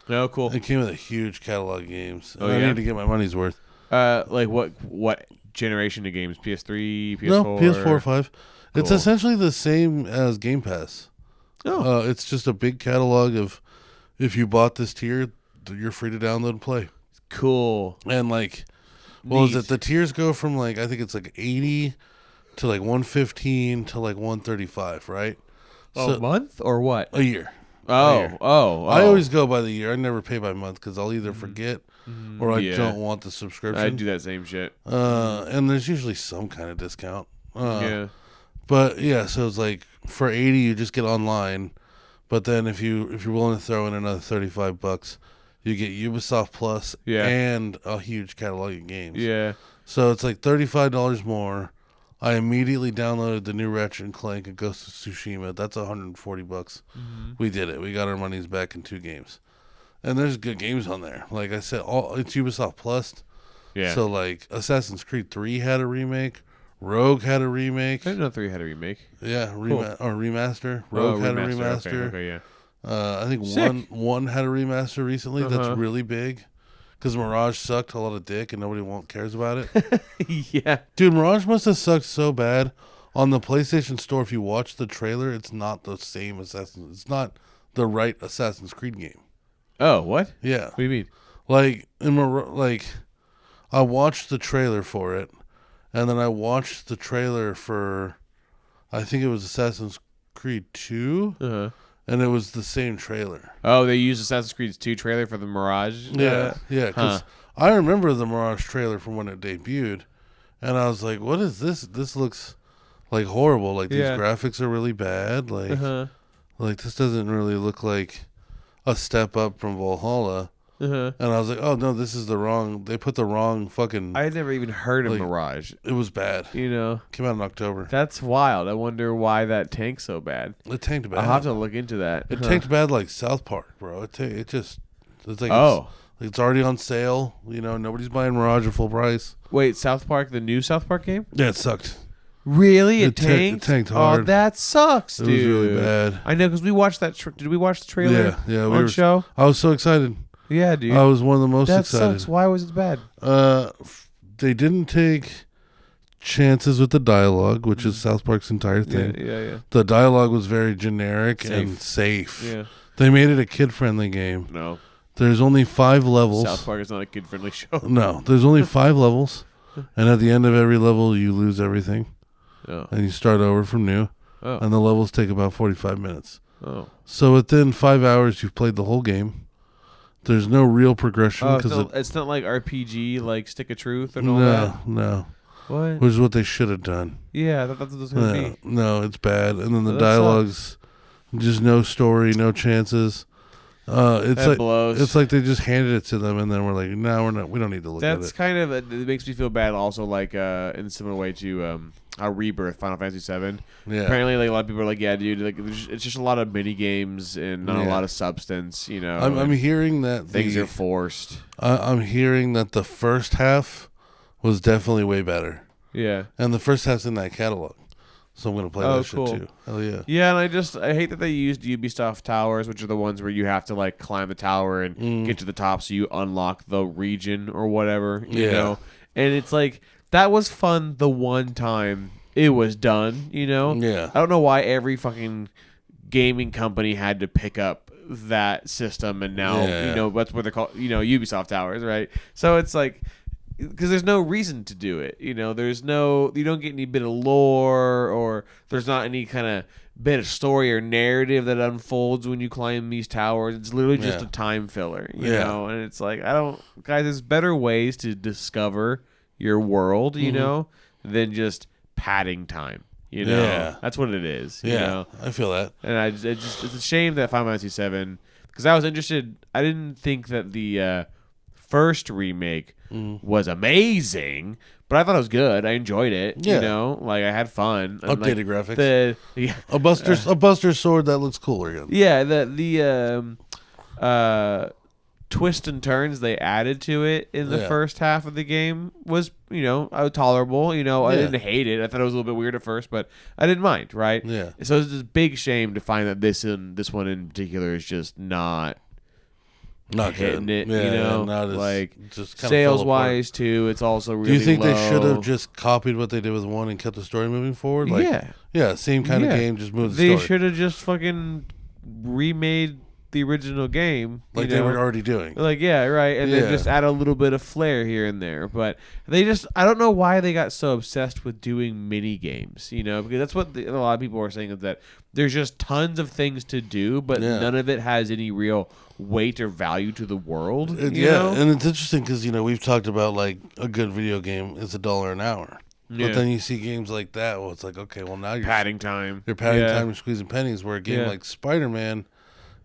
Oh, cool. It came with a huge catalog of games. Oh, I yeah? need to get my money's worth. Like what generation of games? PS3, PS4? No, PS4, 5. It's Cool. essentially the same as Game Pass. Oh. It's just a big catalog of, if you bought this tier, you're free to download and play. Cool. And like, what was it? The tiers go from like, I think it's like 80 to like 115 to like 135, right? A month or what? A year. Oh. I always go by the year. I never pay by month because I'll either forget or I don't want the subscription. I do that same shit. And there's usually some kind of discount. Yeah. But yeah, so it's like for 80 you just get online, but then if you're willing to throw in another $35, you get Ubisoft Plus and a huge catalog of games. Yeah. So it's like $35 more. I immediately downloaded the new Ratchet and Clank and Ghost of Tsushima. That's $140. We did it. We got our monies back in 2 games. And there's good games on there. Like I said, it's Ubisoft Plus. Yeah. So like Assassin's Creed 3 had a remake. Rogue had a remake. I didn't know 3 had a remake. Yeah, or remaster. Oh, Rogue had a remaster. Okay, yeah. I think Sick. one had a remaster recently that's really big. Because Mirage sucked a lot of dick and nobody cares about it. Yeah. Dude, Mirage must have sucked so bad. On the PlayStation Store, if you watch the trailer, it's not the same Assassin's. It's not the right Assassin's Creed game. Oh, what? Yeah. What do you mean? Like, I watched the trailer for it, and then I watched the trailer for, I think it was Assassin's Creed 2, and it was the same trailer. Oh, they used Assassin's Creed 2 trailer for the Mirage? Yeah, because I remember the Mirage trailer from when it debuted, and I was like, what is this? This looks like horrible. Like, these graphics are really bad. Like this doesn't really look like a step up from Valhalla. And I was like, oh, no, this is they put the wrong fucking... I had never even heard of Mirage. It was bad. You know? Came out in October. That's wild. I wonder why that tanked so bad. It tanked bad. I'll have to look into that. It tanked bad like South Park, bro. It's like it's already on sale. You know, nobody's buying Mirage at full price. Wait, South Park, the new South Park game? Yeah, it sucked. Really? It tanked? It tanked hard. Oh, that sucks, dude. It was really bad. I know, because we watched that. Did we watch the trailer on the show? I was so excited. Yeah, dude. I was one of the most excited. That sucks. Why was it bad? They didn't take chances with the dialogue, which is South Park's entire thing. Yeah. The dialogue was very generic and safe. Yeah. They made it a kid-friendly game. No. There's only 5 levels. South Park is not a kid-friendly show. No, there's only 5 levels, and at the end of every level, you lose everything, and you start over from new, and the levels take about 45 minutes. Oh. So within 5 hours, you've played the whole game. There's no real progression. It's not like RPG, like Stick of Truth and all that? No. What? Which is what they should have done. Yeah, that's what it was going to be. No, it's bad. And then the dialogue's just no story, no chances. It's like they just handed it to them, and then we're like, no, we don't need to look at it. That's kind of it makes me feel bad. Also, like in a similar way to Rebirth, Final Fantasy VII. Yeah. Apparently, like a lot of people are like, yeah, dude, like it's just a lot of mini games and not a lot of substance. You know, I'm hearing that things are forced. I'm hearing that the first half was definitely way better. Yeah, and the first half's in that catalog. So I'm going to play that shit too. Hell yeah. Yeah, and I hate that they used Ubisoft towers, which are the ones where you have to like climb the tower and get to the top so you unlock the region or whatever, you know? And it's like, that was fun the one time it was done, you know? Yeah. I don't know why every fucking gaming company had to pick up that system and now, you know, that's what they're called, you know, Ubisoft towers, right? So it's like, because there's no reason to do it. You know, you don't get any bit of lore, or there's not any kind of bit of story or narrative that unfolds when you climb these towers. It's literally just a time filler, you know. And it's like, guys, there's better ways to discover your world, you know, than just padding time. You know, that's what it is. You know? I feel that. And it's a shame that Final Fantasy VII, because I was interested. I didn't think that the first remake was amazing, but I thought it was good. I enjoyed it. You know, like I had fun. Updated graphics. A Buster sword that looks cooler again. Yeah, the twists and turns they added to it in the first half of the game was, tolerable. I didn't hate it. I thought it was a little bit weird at first, but I didn't mind. Right? Yeah. So it's this big shame to find that this one in particular is just not hitting good. it. Not as, like just kind sales wise too. It's also really. Do you think low. they should have just copied what they did with one and kept the story moving forward? Same kind of game, just move the story. They should have just fucking remade the original game, like they were already doing. Like and then just add a little bit of flair here and there. But I don't know why they got so obsessed with doing mini games, because that's what a lot of people are saying, is that there's just tons of things to do, but none of it has any real weight or value to the world. And it's interesting because we've talked about like a good video game is $1 an hour. But then you see games like that, well, it's like, okay, well now you're padding time. You're padding time, you're squeezing pennies. Where a game like Spider-Man,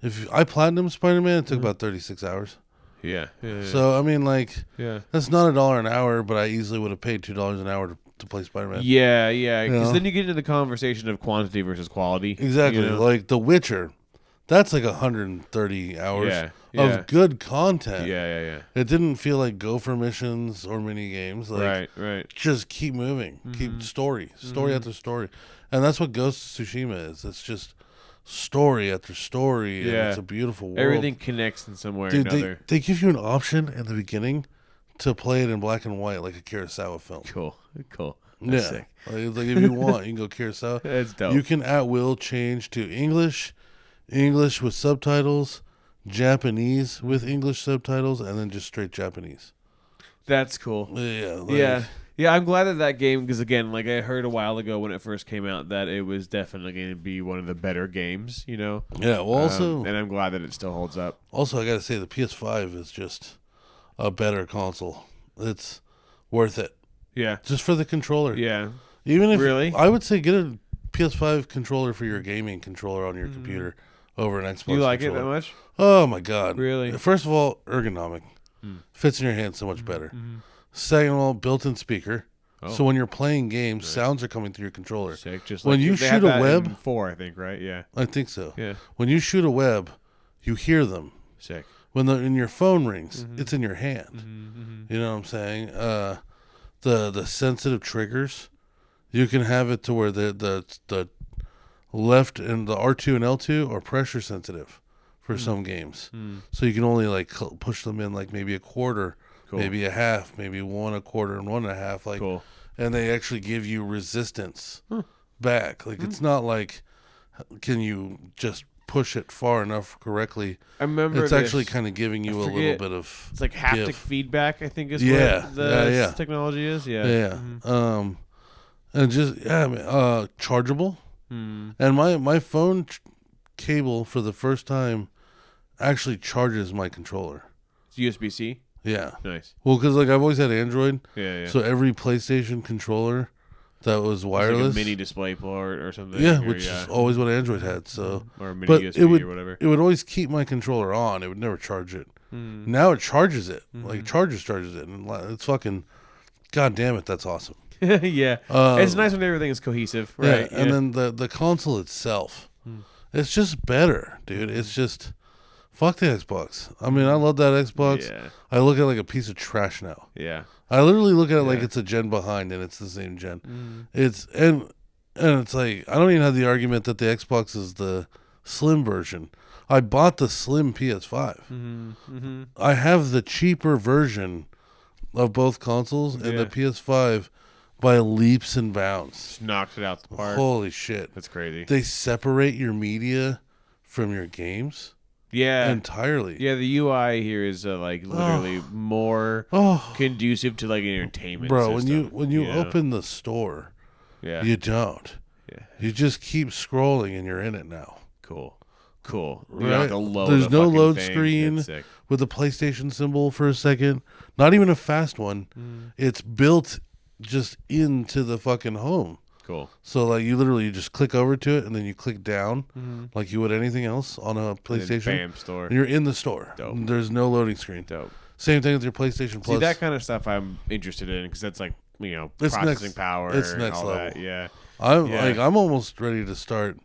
if I platinum Spider-Man, it took about 36 hours. Yeah. So I mean, that's not $1 an hour, but I easily would have paid $2 an hour to play Spider-Man. Yeah. Because then you get into the conversation of quantity versus quality. Exactly. Like The Witcher, that's like 130 hours of good content. Yeah. It didn't feel like gopher missions or mini games. Like, right. Just keep moving, keep story after story, and that's what Ghost of Tsushima is. It's just story after story. And it's a beautiful world. Everything connects in some way or another. They give you an option at the beginning to play it in black and white, like a Kurosawa film. Cool. That's sick. Like if you want, you can go Kurosawa. That's dope. You can at will change to English with subtitles, Japanese with English subtitles, and then just straight Japanese. That's cool. Yeah. Yeah, I'm glad that game, because again, like I heard a while ago when it first came out, that it was definitely going to be one of the better games, Yeah, well also... and I'm glad that it still holds up. Also, I got to say, the PS5 is just a better console. It's worth it. Yeah. Just for the controller. Yeah. Even if... Really? I would say get a PS5 controller for your gaming controller on your computer over an Xbox You like controller. it that much? Oh, my God. Really? First of all, ergonomic. Fits in your hand so much better. Second of all, built-in speaker. So when you're playing games, sounds are coming through your controller. Sick. Just when like you shoot a web... in 4, I think, right? Yeah. I think so. Yeah. When you shoot a web, you hear them. Sick. When your phone rings, it's in your hand. You know what I'm saying? The sensitive triggers, you can have it to where the left and the R2 and L2 are pressure sensitive for some games. So you can only like push them in like maybe a quarter, maybe a half, maybe 1 1/4 and 1 1/2. Like, and they actually give you resistance back. Like it's not like can you just push it far enough correctly. I remember it's actually kind of giving you a little bit of it's like haptic feedback, I think is what the technology is. And just chargeable. And my phone cable for the first time actually charges my controller. It's USB-C. Yeah. Nice. Well, because like I've always had Android. Yeah. So every PlayStation controller that was wireless, like a mini display port or something. Yeah, which is always what Android had. So or a mini USB or whatever. It would always keep my controller on. It would never charge it. Now it charges it. Like charges it, and it's fucking. God damn it, that's awesome. Yeah, it's nice when everything is cohesive, right? Yeah, and then the console itself, it's just better, dude. It's just fuck the Xbox. I mean, I love that Xbox. Yeah. I look at it like a piece of trash now. Yeah. I literally look at it like it's a gen behind, and it's the same gen. It's and it's like I don't even have the argument that the Xbox is the slim version. I bought the slim PS5. I have the cheaper version of both consoles, and the PS5 by leaps and bounds. Just knocked it out the park. Holy shit. That's crazy. They separate your media from your games. Yeah. Entirely. Yeah, the UI here is like literally more conducive to like an entertainment Bro, system. when you open the store, you don't. Yeah. You just keep scrolling and you're in it now. Cool. You Right? don't have to load There's a no fucking load thing. screen That's sick. with the PlayStation symbol for a second. Not even a fast one. It's built just into the fucking home. Cool. So like you literally just click over to it and then you click down like you would anything else on a PlayStation. Bam, store. And you're in the store. Dope. There's no loading screen. Dope. Same thing with your PlayStation Plus. See, that kind of stuff I'm interested in because that's like, It's processing power it's and next all level. that. Yeah. I'm almost ready to start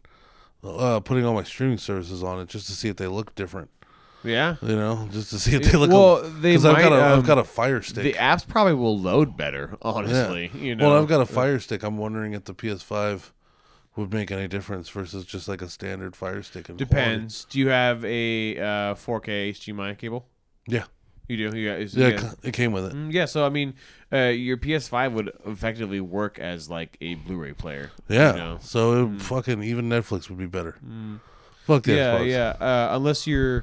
putting all my streaming services on it just to see if they look different. Yeah. Just to see if they look. Well, they might. I've got a Fire Stick. The apps probably will load better, honestly. Yeah. Well, I've got a Fire Stick. I'm wondering if the PS5 would make any difference versus just like a standard Fire Stick. Depends. Do you have a 4K HDMI cable? Yeah. You do. It came with it. Yeah. So I mean, your PS5 would effectively work as like a Blu-ray player. Yeah. So fucking even Netflix would be better. Fuck the Xbox. Yeah. Unless your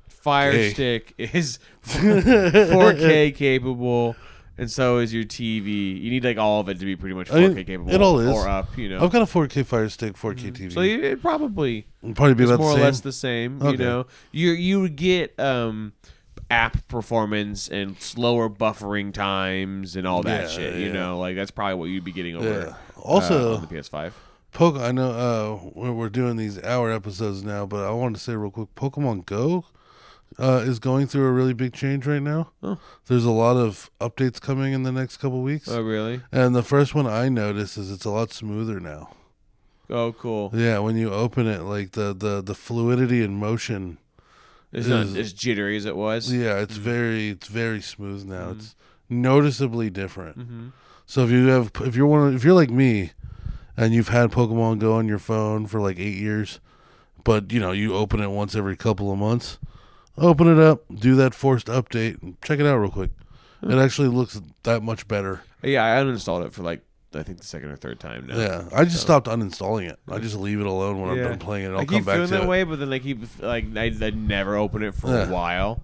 Fire Stick is 4K capable, and so is your TV. You need like all of it to be pretty much 4K capable. It all is. Or up. I've got a 4K Fire Stick, 4K TV. So it probably be about more the same. or less the same. Okay. You would get app performance and slower buffering times and all that shit. Like that's probably what you'd be getting over. Also, on the PS5. I know we're doing these hour episodes now, but I wanted to say real quick, Pokemon Go is going through a really big change right now. Oh. There's a lot of updates coming in the next couple weeks. Oh, really? And the first one I noticed is it's a lot smoother now. Oh, cool. Yeah, when you open it, like the fluidity and motion. It's not as jittery as it was. Yeah, it's very smooth now. It's noticeably different. Mm-hmm. So if you're like me, and you've had Pokemon Go on your phone for like 8 years, but you open it once every couple of months, open it up, do that forced update, and check it out real quick. It actually looks that much better. Yeah, I uninstalled it for like I think the second or third time now. Yeah, I just stopped uninstalling it. I just leave it alone when I'm done playing it. I'll come back to it. I keep feeling that way, but then I keep like I never open it for a while,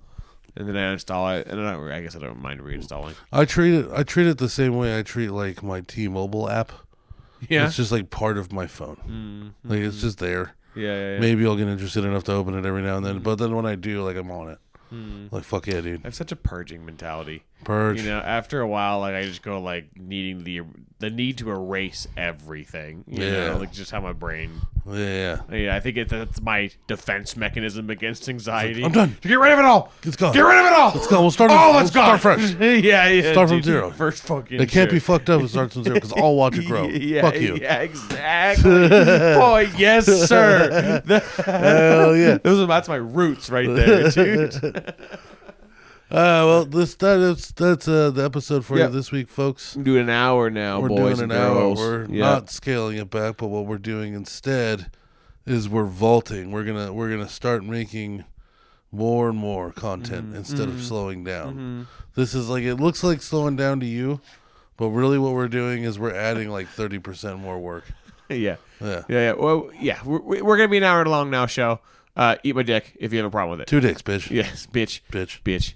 and then I uninstall it, and I guess I don't mind reinstalling. I treat it the same way I treat like my T-Mobile app. Yeah, it's just like part of my phone. Like it's just there. Yeah. Maybe I'll get interested enough to open it every now and then, but then when I do, like I'm on it. Like fuck yeah, dude. I have such a purging mentality. Purge. After a while, like I just go like needing the need to erase everything. You know, like just how my brain. Yeah. I think that's my defense mechanism against anxiety. I'm done. Get rid of it all. It's gone. Get rid of it all. Let's go. We'll start. Start fresh. yeah. Start from zero. First fucking. It can't be fucked up. It starts from zero because I'll watch it grow. Fuck you. Yeah, exactly. Boy, yes, sir. Hell yeah. That's my roots right there, dude. Well, that's the episode for you this week, folks. We're doing an hour now, We're boys doing and an hour. girls. We're not scaling it back, but what we're doing instead is we're vaulting. We're gonna start making more and more content instead of slowing down. This is like, it looks like slowing down to you, but really what we're doing is we're adding like 30% more work. Yeah. Well, yeah, we're gonna be an hour long now. Show. Eat my dick if you have a problem with it. 2 dicks, bitch. Yes, bitch.